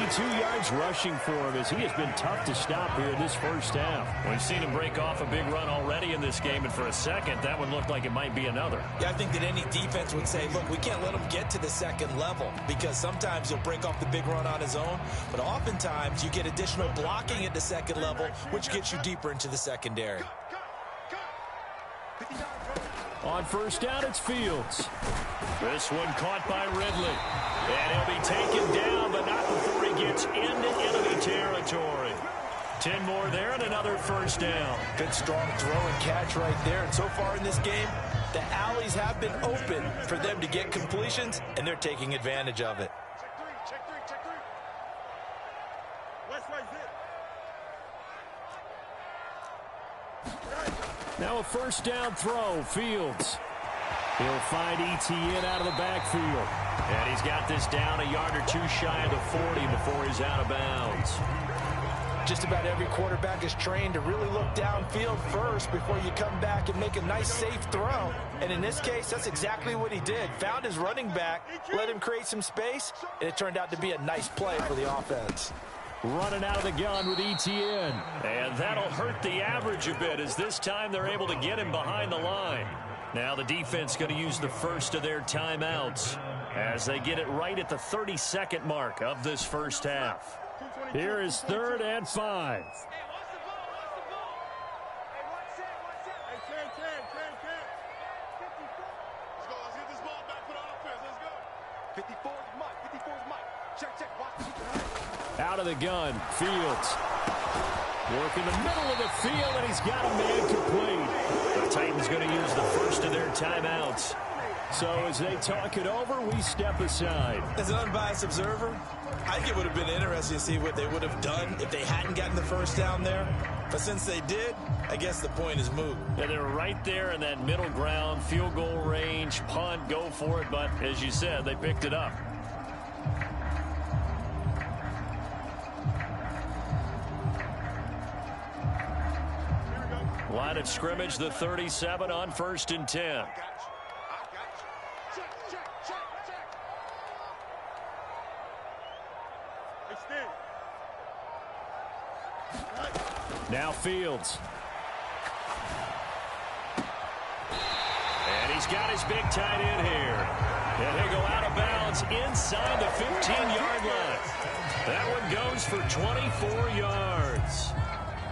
S1: 82 yards rushing for him as he has been tough to stop here in this first half. We've seen him break off a big run already in this game, and for a second, that one looked like it might be another.
S4: Yeah, I think that any defense would say, look, we can't let him get to the second level because sometimes he'll break off the big run on his own, but oftentimes you get additional blocking at the second level, which gets you deeper into the secondary.
S1: On 1st down, it's Fields. This one caught by Ridley. And he'll be taken down, but not before he gets into enemy territory. 10 more there and another 1st down.
S2: Good strong throw and catch right there. And so far in this game, the alleys have been open for them to get completions, and they're taking advantage of it.
S3: Check three. West right there.
S1: Now a 1st down throw, Fields. He'll find Etienne out of the backfield. And he's got this down a yard or 2 shy of the 40 before he's out of bounds.
S2: Just about every quarterback is trained to really look downfield first before you come back and make a nice, safe throw. And in this case, that's exactly what he did. Found his running back, let him create some space, and it turned out to be a nice play for the offense.
S1: Running out of the gun with Etienne. And that'll hurt the average a bit as this time they're able to get him behind the line. Now the defense going to use the first of their timeouts as they get it right at the 32nd mark of this first half. Here is 3rd and 5. Out of the gun, Fields. Working the middle of the field, and he's got a man complete. The Titans going to use the first of their timeouts. So as they talk it over, we step aside.
S4: As an unbiased observer, I think it would have been interesting to see what they would have done if they hadn't gotten the first down there. But since they did, I guess the point is moot.
S1: Yeah, they're right there in that middle ground, field goal range, punt, go for it. But as you said, they picked it up. Line of scrimmage, the 37 on 1st and 10. Now Fields. And he's got his big tight end here. And he'll go out of bounds inside the 15-yard line. That one goes for 24 yards.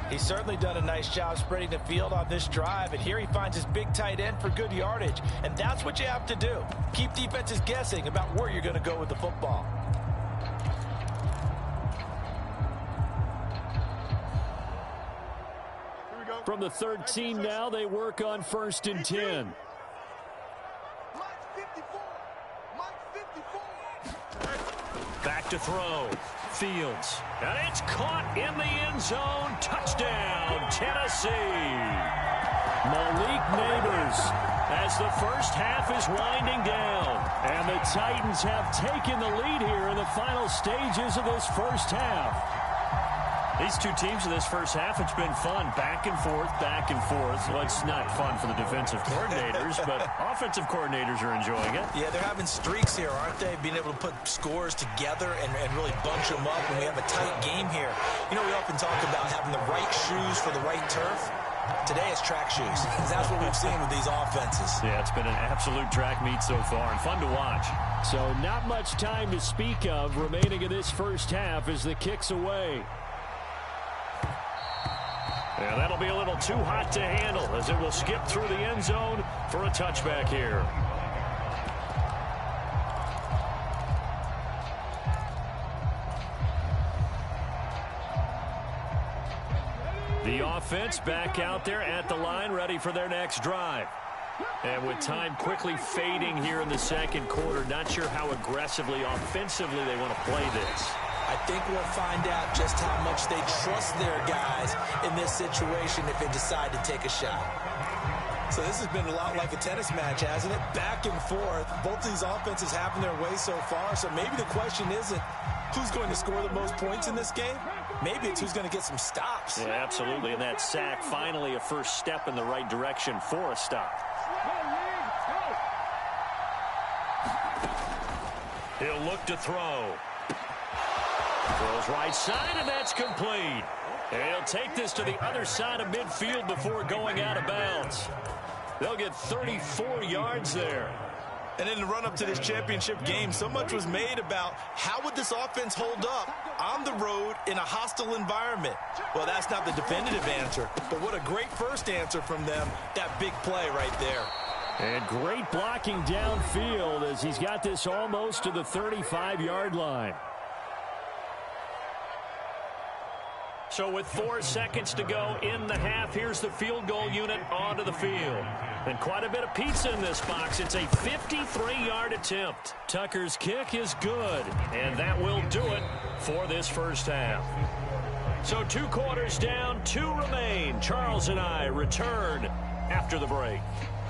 S2: He's certainly done a nice job spreading the field on this drive, and here he finds his big tight end for good yardage. And that's what you have to do. Keep defenses guessing about where you're going to go with the football.
S1: From the 13 now, they work on 1st and 10. Back to throw. Fields. And it's caught in the end zone. Touchdown, Tennessee. Malik Neighbors as the first half is winding down. And the Titans have taken the lead here in the final stages of this first half. These two teams in this first half, it's been fun. Back and forth, back and forth. Well, it's not fun for the defensive coordinators, but offensive coordinators are enjoying it.
S4: Yeah, they're having streaks here, aren't they? Being able to put scores together and really bunch them up when we have a tight game here. You know, we often talk about having the right shoes for the right turf. Today it's track shoes. That's what we've seen with these offenses.
S1: Yeah, it's been an absolute track meet so far and fun to watch. So not much time to speak of remaining in this first half as the kick's away. Yeah, that'll be a little too hot to handle as it will skip through the end zone for a touchback here. The offense back out there at the line, ready for their next drive. And with time quickly fading here in the second quarter, not sure how aggressively, offensively they want to play this.
S4: I think we'll find out just how much they trust their guys in this situation if they decide to take a shot. So this has been a lot like a tennis match, hasn't it? Back and forth. Both of these offenses having their way so far. So maybe the question isn't who's going to score the most points in this game. Maybe it's who's going to get some stops.
S1: Yeah, absolutely. And that sack, finally a first step in the right direction for a stop. He'll look to throw. Throws right side, and that's complete. And he'll take this to the other side of midfield before going out of bounds. They'll get 34 yards there.
S4: And in the run-up to this championship game, so much was made about how would this offense hold up on the road in a hostile environment. Well, that's not the definitive answer, but what a great first answer from them, that big play right there.
S1: And great blocking downfield as he's got this almost to the 35-yard line. So with 4 seconds to go in the half, here's the field goal unit onto the field. And quite a bit of pizza in this box. It's a 53-yard attempt. Tucker's kick is good, and that will do it for this first half. So 2 quarters down, 2 remain. Charles and I return after the break.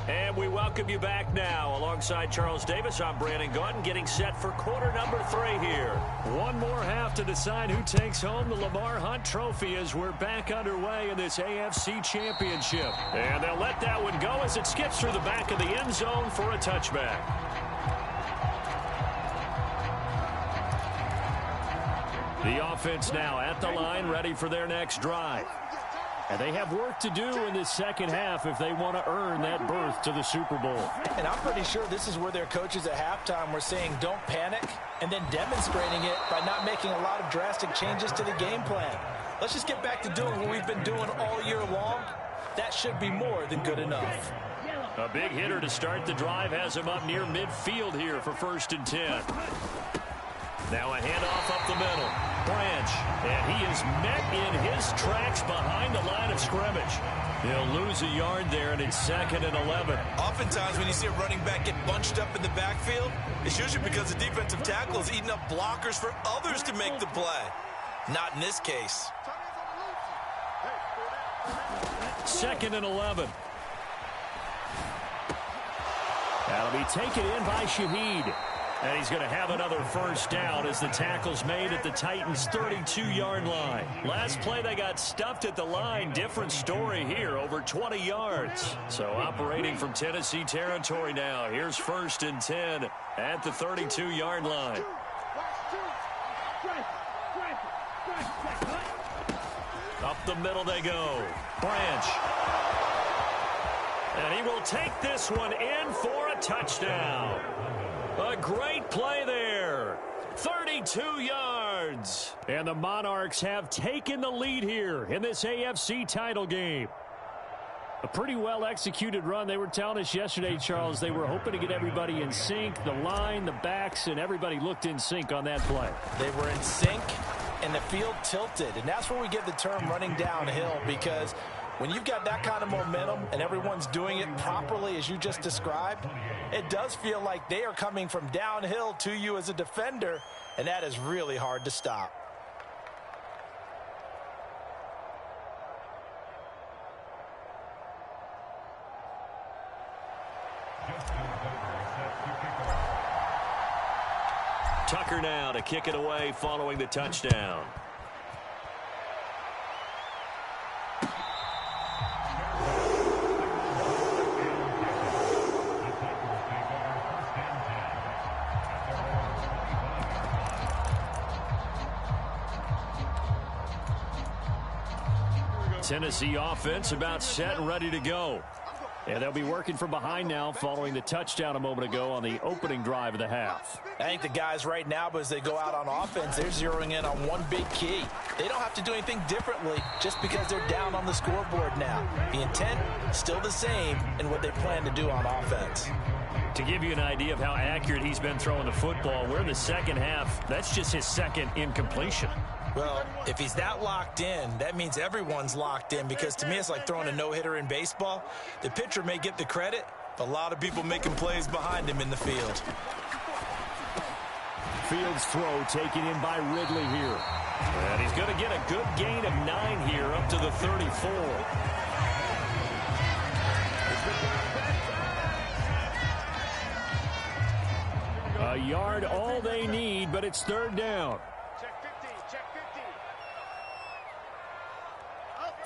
S1: And we welcome you back now. Alongside Charles Davis, I'm Brandon Gautin, getting set for quarter number 3 here. One more half to decide who takes home the Lamar Hunt Trophy as we're back underway in this AFC Championship. And they'll let that one go as it skips through the back of the end zone for a touchback. The offense now at the line, ready for their next drive. And they have work to do in this second half if they want to earn that berth to the Super Bowl.
S2: And I'm pretty sure this is where their coaches at halftime were saying don't panic and then demonstrating it by not making a lot of drastic changes to the game plan. Let's just get back to doing what we've been doing all year long. That should be more than good enough.
S1: A big hitter to start the drive has him up near midfield here for 1st and 10. Now a handoff up the middle. Branch, and he is met in his tracks behind the line of scrimmage. He'll lose a yard there, and it's 2nd and 11.
S4: Oftentimes when you see a running back get bunched up in the backfield, it's usually because the defensive tackle is eating up blockers for others to make the play. Not in this case.
S1: 2nd and 11. That'll be taken in by Shaheed. And he's going to have another first down as the tackle's made at the Titans' 32-yard line. Last play, they got stuffed at the line. Different story here, over 20 yards. So operating from Tennessee territory now. Here's 1st and 10 at the 32-yard line. Up the middle they go. Branch. And he will take this one in for a touchdown. A great play there. 32 yards. And the Monarchs have taken the lead here in this AFC title game. A pretty well-executed run. They were telling us yesterday, Charles, they were hoping to get everybody in sync. The line, the backs, and everybody looked in sync on that play.
S2: They were in sync, and the field tilted. And that's where we get the term running downhill, because when you've got that kind of momentum and everyone's doing it properly as you just described, it does feel like they are coming from downhill to you as a defender, and that is really hard to stop.
S1: Tucker now to kick it away following the touchdown. Tennessee offense about set and ready to go. And they'll be working from behind now following the touchdown a moment ago on the opening drive of the half.
S2: I think the guys right now, as they go out on offense, they're zeroing in on one big key. They don't have to do anything differently just because they're down on the scoreboard now. The intent still the same in what they plan to do on offense.
S1: To give you an idea of how accurate he's been throwing the football, we're in the second half. That's just his second incompletion.
S4: Well, if he's that locked in, that means everyone's locked in, because to me it's like throwing a no-hitter in baseball. The pitcher may get the credit, but a lot of people making plays behind him in the field.
S1: Fields throw taken in by Ridley here. And he's going to get a good gain of 9 here up to the 34. A yard all they need, but it's 3rd down.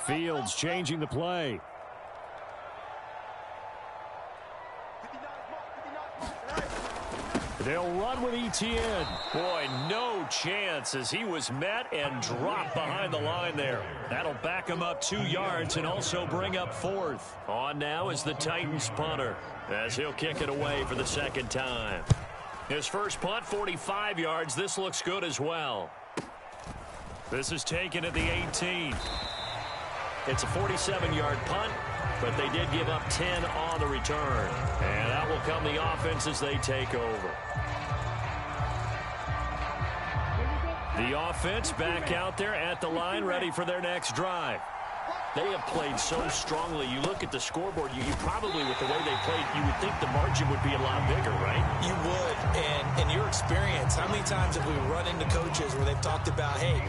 S1: Fields changing the play. They'll run with Etienne. Boy, no chance as he was met and dropped behind the line there. That'll back him up 2 yards and also bring up 4th. On now is the Titans punter as he'll kick it away for the 2nd time. His first punt, 45 yards. This looks good as well. This is taken at the 18. It's a 47-yard punt, but they did give up 10 on the return. And that will come the offense as they take over. The offense back out there at the line, ready for their next drive. They have played so strongly. You look at the scoreboard, you probably, with the way they played, you would think the margin would be a lot bigger, right?
S4: You would. And in your experience, how many times have we run into coaches where they've talked about, hey,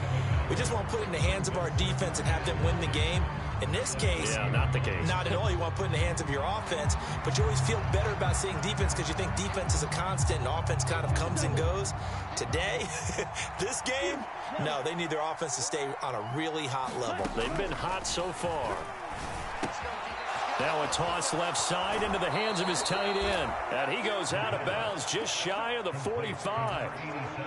S4: we just want to put it in the hands of our defense and have them win the game? In this case,
S1: yeah, not the case.
S4: Not at all. You want to put it in the hands of your offense, but you always feel better about seeing defense because you think defense is a constant and offense kind of comes and goes. Today, this game, no, they need their offense to stay on a really hot level.
S1: They've been hot so far. Now a toss left side into the hands of his tight end. And he goes out of bounds just shy of the 45.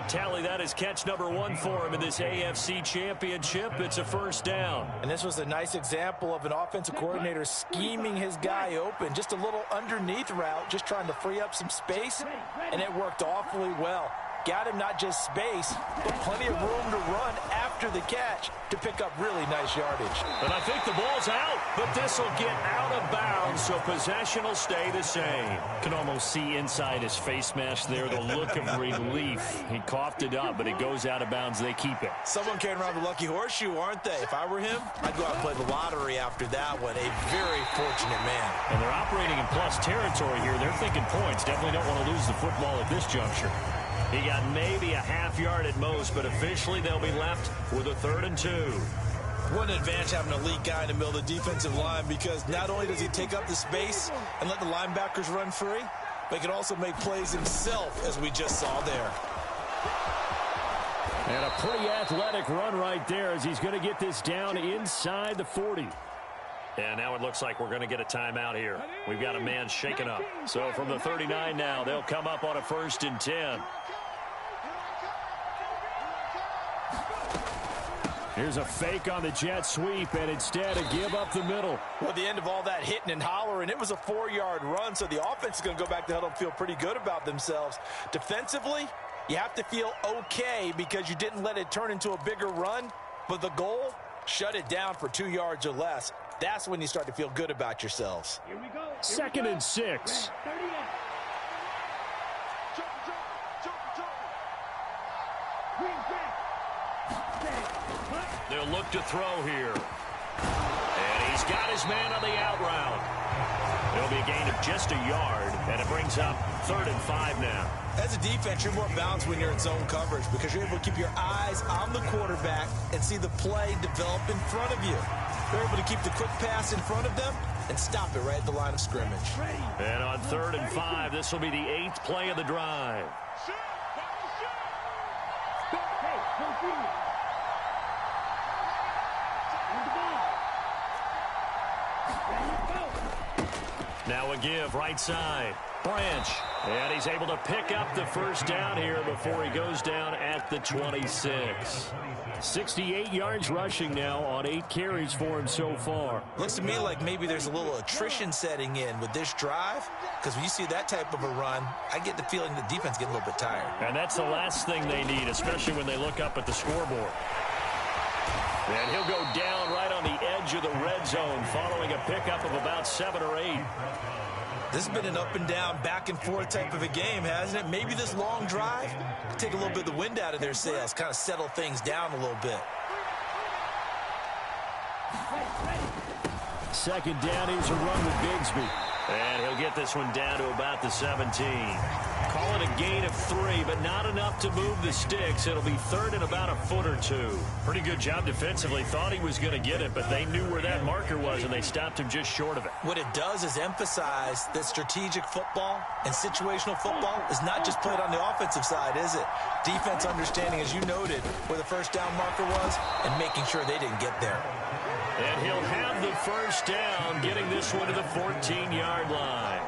S1: Tally that is catch number 1 for him in this AFC championship. It's a first down.
S2: And this was a nice example of an offensive coordinator scheming his guy open. Just a little underneath route, just trying to free up some space. And it worked awfully well. Got him not just space, but plenty of room to run after the catch to pick up really nice yardage.
S1: And I think the ball's out, but this will get out of bounds, so possession will stay the same.
S5: Can almost see inside his face mask there the look of relief. He coughed it up, but it goes out of bounds. They keep it.
S4: Someone carrying around the lucky horseshoe, aren't they? If I were him, I'd go out and play the lottery after that one. A very fortunate man.
S5: And they're operating in plus territory here. They're thinking points. Definitely don't want to lose the football at this juncture.
S1: He got maybe a half yard at most, but officially they'll be left with a 3rd and 2.
S4: What an advantage having an elite guy in the middle of the defensive line, because not only does he take up the space and let the linebackers run free, but he can also make plays himself, as we just saw there.
S5: And a pretty athletic run right there as he's going to get this down inside the 40.
S1: And now it looks like we're going to get a timeout here. We've got a man shaken up. So from the 39 now, they'll come up on a 1st and 10.
S5: Here's a fake on the jet sweep, and instead a give up the middle.
S2: Well, the end of all that hitting and hollering, it was a 4-yard run, so the offense is going to go back to huddle and feel pretty good about themselves. Defensively, you have to feel okay because you didn't let it turn into a bigger run, but the goal, shut it down for 2 yards or less. That's when you start to feel good about yourselves.
S5: 2nd and 6.
S1: They'll look to throw here. And he's got his man on the out route. It'll be a gain of just a yard, and it brings up 3rd and 5 now.
S4: As a defense, you're more balanced when you're in zone coverage because you're able to keep your eyes on the quarterback and see the play develop in front of you. They're able to keep the quick pass in front of them and stop it right at the line of scrimmage.
S1: And on 3rd and 5, this will be the 8th play of the drive. Now a give right side. Branch. And he's able to pick up the 1st down here before he goes down at the 26.
S5: 68 yards rushing now on 8 carries for him so far.
S4: Looks to me like maybe there's a little attrition setting in with this drive, because when you see that type of a run, I get the feeling the defense getting a little bit tired.
S5: And that's the last thing they need, especially when they look up at the scoreboard.
S1: And he'll go down right on the edge of the red zone following a pickup of about 7 or 8.
S4: This has been an up and down, back and forth type of a game, hasn't it? Maybe this long drive could take a little bit of the wind out of their sails, kind of settle things down a little bit.
S5: 2nd down, here's a run with Bigsby.
S1: And he'll get this one down to about the 17. Call it a gain of 3, but not enough to move the sticks. It'll be 3rd and about a foot or 2.
S5: Pretty good job defensively. Thought he was going to get it, but they knew where that marker was, and they stopped him just short of it.
S4: What it does is emphasize that strategic football and situational football is not just played on the offensive side, is it? Defense understanding, as you noted, where the 1st down marker was and making sure they didn't get there.
S1: And he'll have the 1st down, getting this one to the 14-yard line.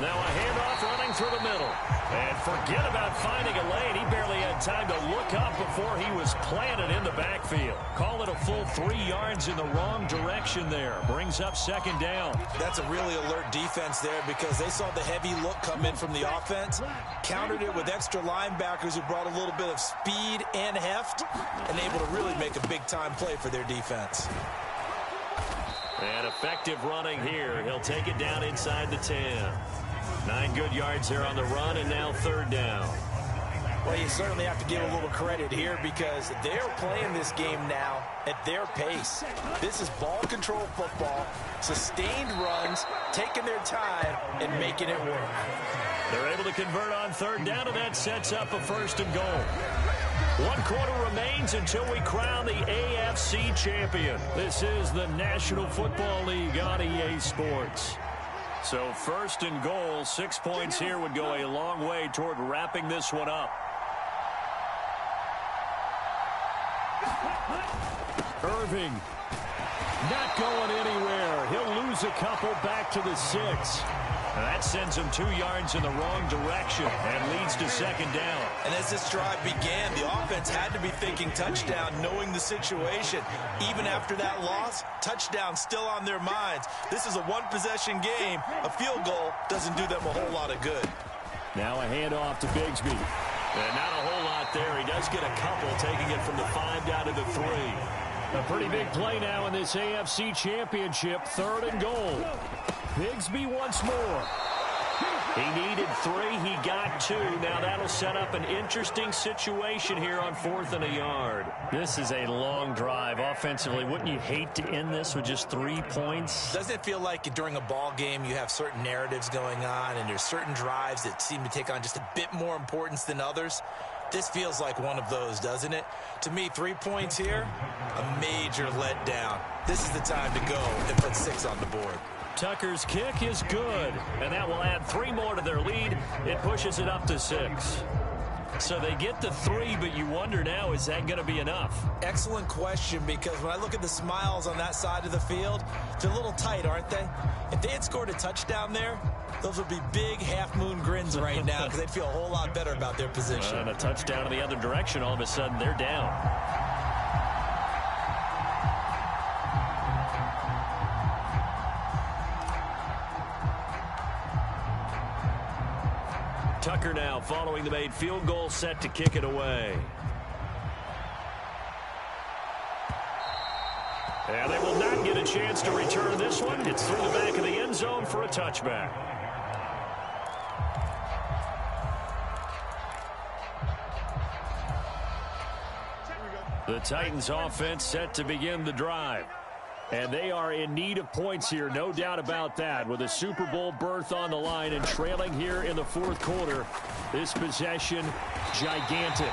S1: Now a handoff running through the middle. And forget about finding a lane. He barely had time to look up before he was planted in the backfield. Call it a full 3 yards in the wrong direction there. Brings up 2nd down.
S4: That's a really alert defense there because they saw the heavy look come in from the offense, countered it with extra linebackers who brought a little bit of speed and heft, and able to really make a big-time play for their defense.
S1: And effective running here. He'll take it down inside the 10. 9 good yards there on the run, and now 3rd down.
S2: Well, you certainly have to give a little credit here because they're playing this game now at their pace. This is ball control football, sustained runs, taking their time, and making it work.
S1: They're able to convert on 3rd down, and that sets up a 1st and goal. 1 quarter remains until we crown the AFC champion. This is the National Football League on EA Sports. So 1st and goal, 6 points here would go a long way toward wrapping this one up.
S5: Irving not going anywhere. He'll lose a couple back to the 6.
S1: That sends him 2 yards in the wrong direction and leads to 2nd down.
S4: And as this drive began, the offense had to be thinking touchdown, knowing the situation. Even after that loss, touchdown still on their minds. This is a one-possession game. A field goal doesn't do them a whole lot of good.
S5: Now a handoff to Bigsby.
S1: And not a whole lot there. He does
S5: just get a couple, taking it from the 5 down to the 3. A pretty big play now in this AFC Championship. 3rd and goal. Bigsby once more. He needed 3. He got 2. Now that'll set up an interesting situation here on 4th and a yard. This is a long drive offensively. Wouldn't you hate to end this with just 3 points?
S4: Doesn't it feel like during a ball game you have certain narratives going on and there's certain drives that seem to take on just a bit more importance than others? This feels like one of those, doesn't it? To me, 3 points here, a major letdown. This is the time to go and put 6 on the board.
S5: Tucker's kick is good, and that will add 3 more to their lead. It pushes it up to 6. So they get the 3, but you wonder now, is that going to be enough?
S4: Excellent question, because when I look at the smiles on that side of the field, they're a little tight, aren't they? If they had scored a touchdown there, those would be big half-moon grins right now because they'd feel a whole lot better about their position.
S5: And a touchdown in the other direction, all of a sudden they're down. Tucker now following the made field goal, set to kick it away. And they will not get a chance to return this one. It's through the back of the end zone for a touchback. The Titans offense set to begin the drive. And they are in need of points here, no doubt about that, with a Super Bowl berth on the line and trailing here in the 4th quarter. This possession, gigantic.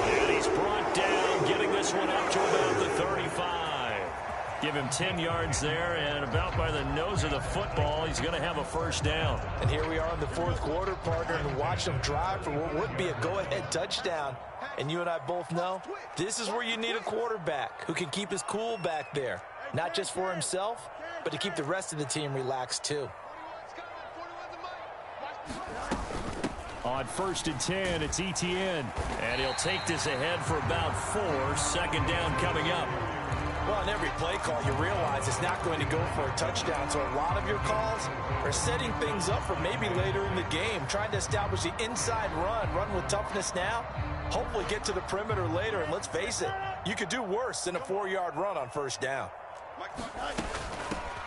S5: And he's brought down, getting this one up to about the 35. Give him 10 yards there, and about by the nose of the football, he's going to have a 1st down.
S2: And here we are in the 4th quarter, partner, and watch them drive for what would be a go-ahead touchdown. And you and I both know this is where you need a quarterback who can keep his cool back there. Not just for himself, but to keep the rest of the team relaxed too.
S5: On 1st and 10, it's Etienne. And he'll take this ahead for about 4. 2nd down coming up.
S2: Well, on every play call, you realize it's not going to go for a touchdown. So a lot of your calls are setting things up for maybe later in the game, trying to establish the inside run with toughness now. Hopefully get to the perimeter later, and let's face it, you could do worse than a 4-yard run on 1st down.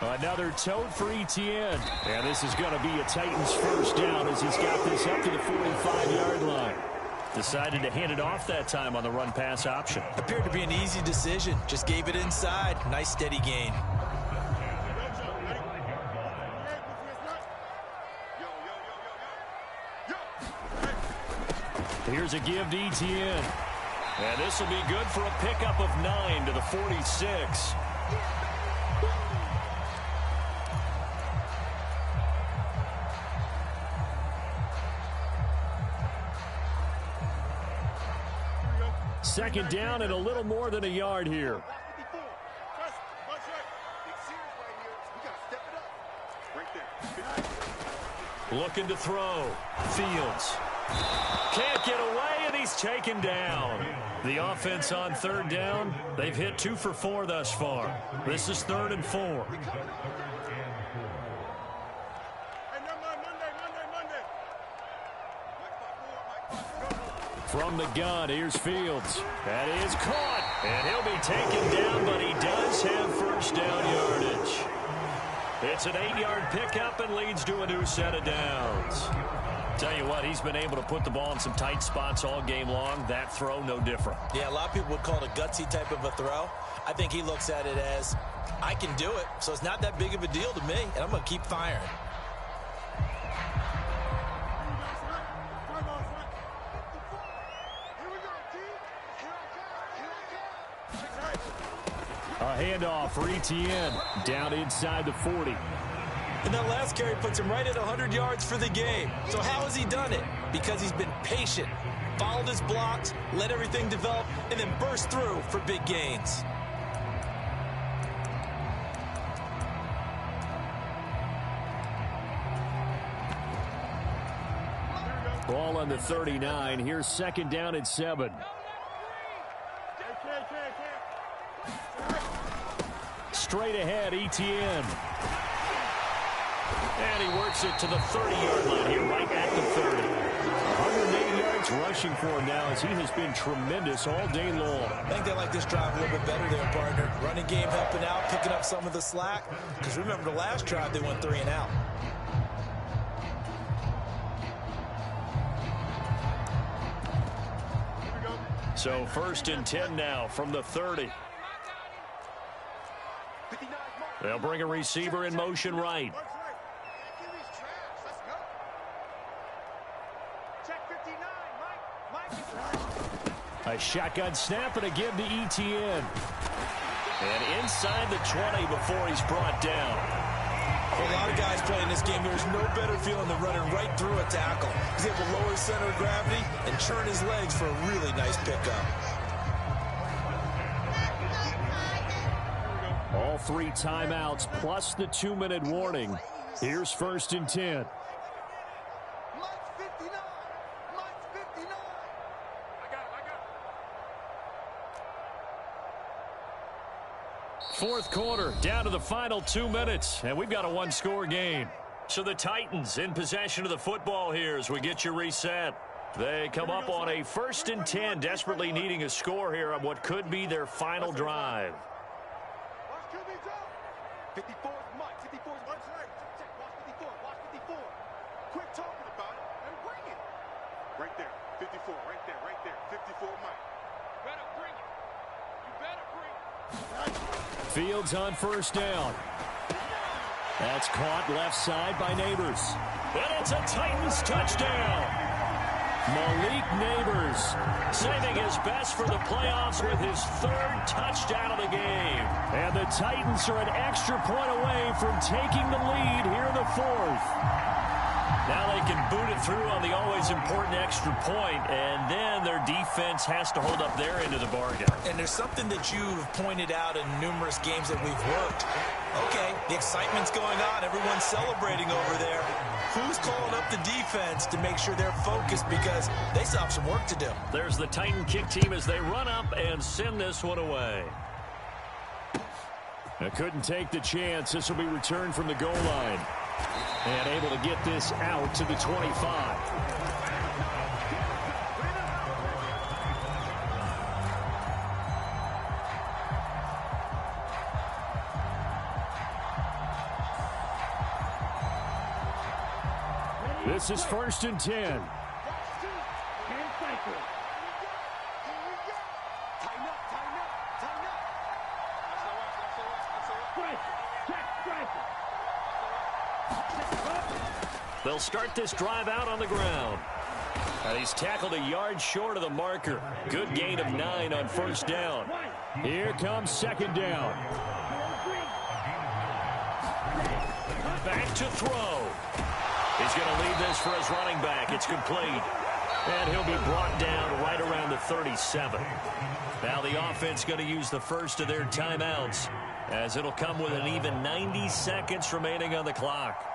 S5: Another tote for Etienne. And this is going to be a Titans 1st down as he's got this up to the 45-yard line. Decided to hand it off that time on the run-pass option.
S4: Appeared to be an easy decision. Just gave it inside. Nice steady gain.
S5: Here's a give to Etienne. And this will be good for a pickup of 9 to the 46. Second down and a little more than a yard here. Looking to throw. Fields. Can't get away, and he's taken down. The offense on 3rd down, they've hit 2 for 4 thus far. This is 3rd and 4. From the gun, here's Fields. That is caught, and he'll be taken down, but he does have 1st down yardage. It's an 8-yard pickup and leads to a new set of downs. Tell you what, he's been able to put the ball in some tight spots all game long. That throw, no different.
S4: Yeah, a lot of people would call it a gutsy type of a throw. I think he looks at it as, I can do it, so it's not that big of a deal to me, and I'm going to keep firing.
S5: A handoff for Etienne, down inside the 40.
S4: And that last carry puts him right at 100 yards for the game. So how has he done it? Because he's been patient, followed his blocks, let everything develop, and then burst through for big gains.
S5: Ball on the 39. Here's 2nd down and 7. Straight ahead, Etienne. And he works it to the 30-yard line here, right at the 30. 108 yards yards rushing for him now as he has been tremendous all day long.
S4: I think they like this drive a little bit better there, partner. Running game helping out, picking up some of the slack. Because remember the last drive, they went 3 and out.
S5: So 1st and 10 now from the 30. They'll bring a receiver in motion right. A shotgun snap and a give to ETN. And inside the 20 before he's brought down.
S4: For a lot of guys playing this game, there's no better feeling than running right through a tackle. He's able to lower his center of gravity and churn his legs for a really nice pickup.
S5: All 3 timeouts plus the 2-minute warning. Here's 1st and 10. Fourth quarter, down to the final 2 minutes, and we've got a 1-score game. So the Titans in possession of the football here as we get you reset. They come up on a 1st and 10, desperately needing a score here on what could be their final drive.
S3: 54 Mike, 54 watch right. Check, watch 54, watch 54. Quit talking about it and bring it. Right there, 54, right there, 54 Mike. Better bring it. You better bring it.
S5: Fields on 1st down. That's caught left side by Neighbors. And it's a Titans touchdown. Malik Neighbors saving his best for the playoffs with his 3rd touchdown of the game. And the Titans are an extra point away from taking the lead here in the 4th. Now they can boot it through on the always important extra point, and then their defense has to hold up their end of the bargain.
S4: And there's something that you've pointed out in numerous games that we've worked. Okay, the excitement's going on. Everyone's celebrating over there. Who's calling up the defense to make sure they're focused because they still have some work to do?
S5: There's the Titan kick team as they run up and send this one away. They couldn't take the chance. This will be returned from the goal line. And able to get this out to the 25. This is 1st and 10. They'll start this drive out on the ground. And he's tackled a yard short of the marker. Good gain of 9 on 1st down. Here comes 2nd down. Back to throw. He's going to leave this for his running back. It's complete. And he'll be brought down right around the 37. Now the offense going to use the first of their timeouts, as it'll come with an even 90 seconds remaining on the clock.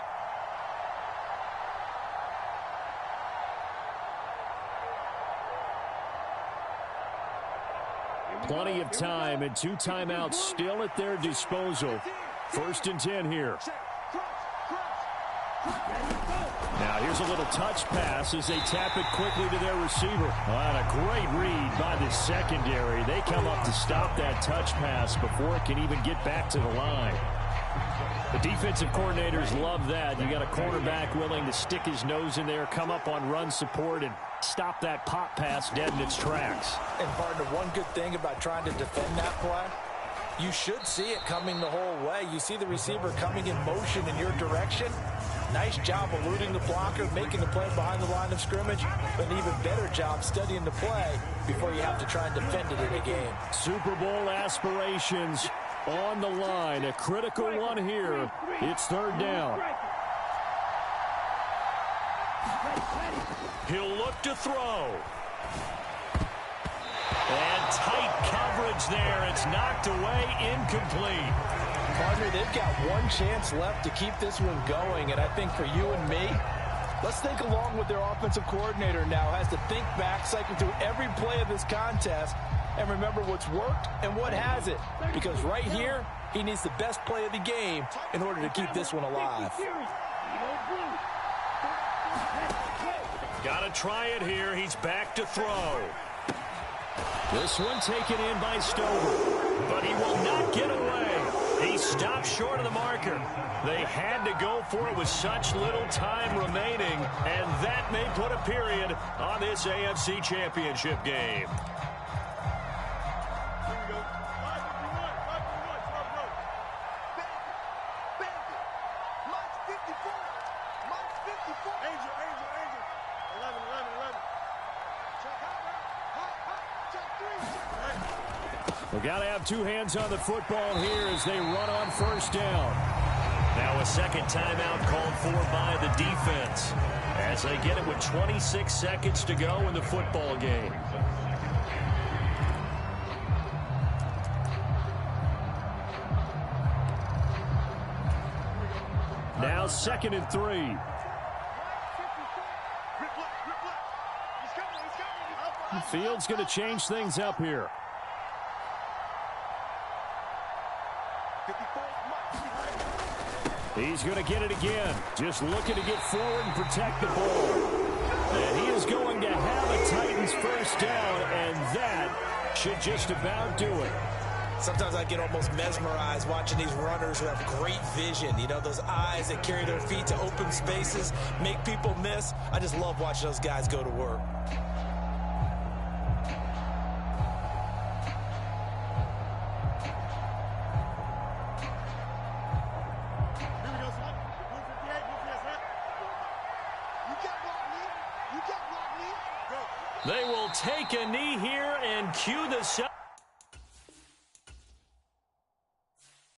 S5: Plenty of time and 2 timeouts still at their disposal. 1st and 10 here. Now here's a little touch pass as they tap it quickly to their receiver. And a great read by the secondary. They come up to stop that touch pass before it can even get back to the line. The defensive coordinators love that. You got a quarterback willing to stick his nose in there, come up on run support, and stop that pop pass dead in its tracks.
S4: And partner, one good thing about trying to defend that play, you should see it coming the whole way. You see the receiver coming in motion in your direction. Nice job eluding the blocker, making the play behind the line of scrimmage, but an even better job studying the play before you have to try and defend it in a game.
S5: Super Bowl aspirations on the line. A critical one here. It's 3rd down. He'll look to throw. And tight coverage there. It's knocked away, incomplete.
S4: Partner, they've got one chance left to keep this one going, and I think for you and me, let's think along with their offensive coordinator now. Has to think back, cycle through every play of this contest, and remember what's worked and what hasn't. Because right here, he needs the best play of the game in order to keep this one alive.
S5: Got to try it here. He's back to throw. This one taken in by Stover, but he will not get away. He stopped short of the marker. They had to go for it with such little time remaining, and that may put a period on this AFC Championship game. We've got to have two hands on the football here as they run on first down. Now a second timeout called for by the defense as they get it with 26 seconds to go in the football game. Now 2nd and 3. The field's going to change things up here. He's going to get it again. Just looking to get forward and protect the ball. And he is going to have a Titans first down, and that should just about do it.
S4: Sometimes I get almost mesmerized watching these runners who have great vision. You know, those eyes that carry their feet to open spaces, make people miss. I just love watching those guys go to work.
S5: They will take a knee here and cue the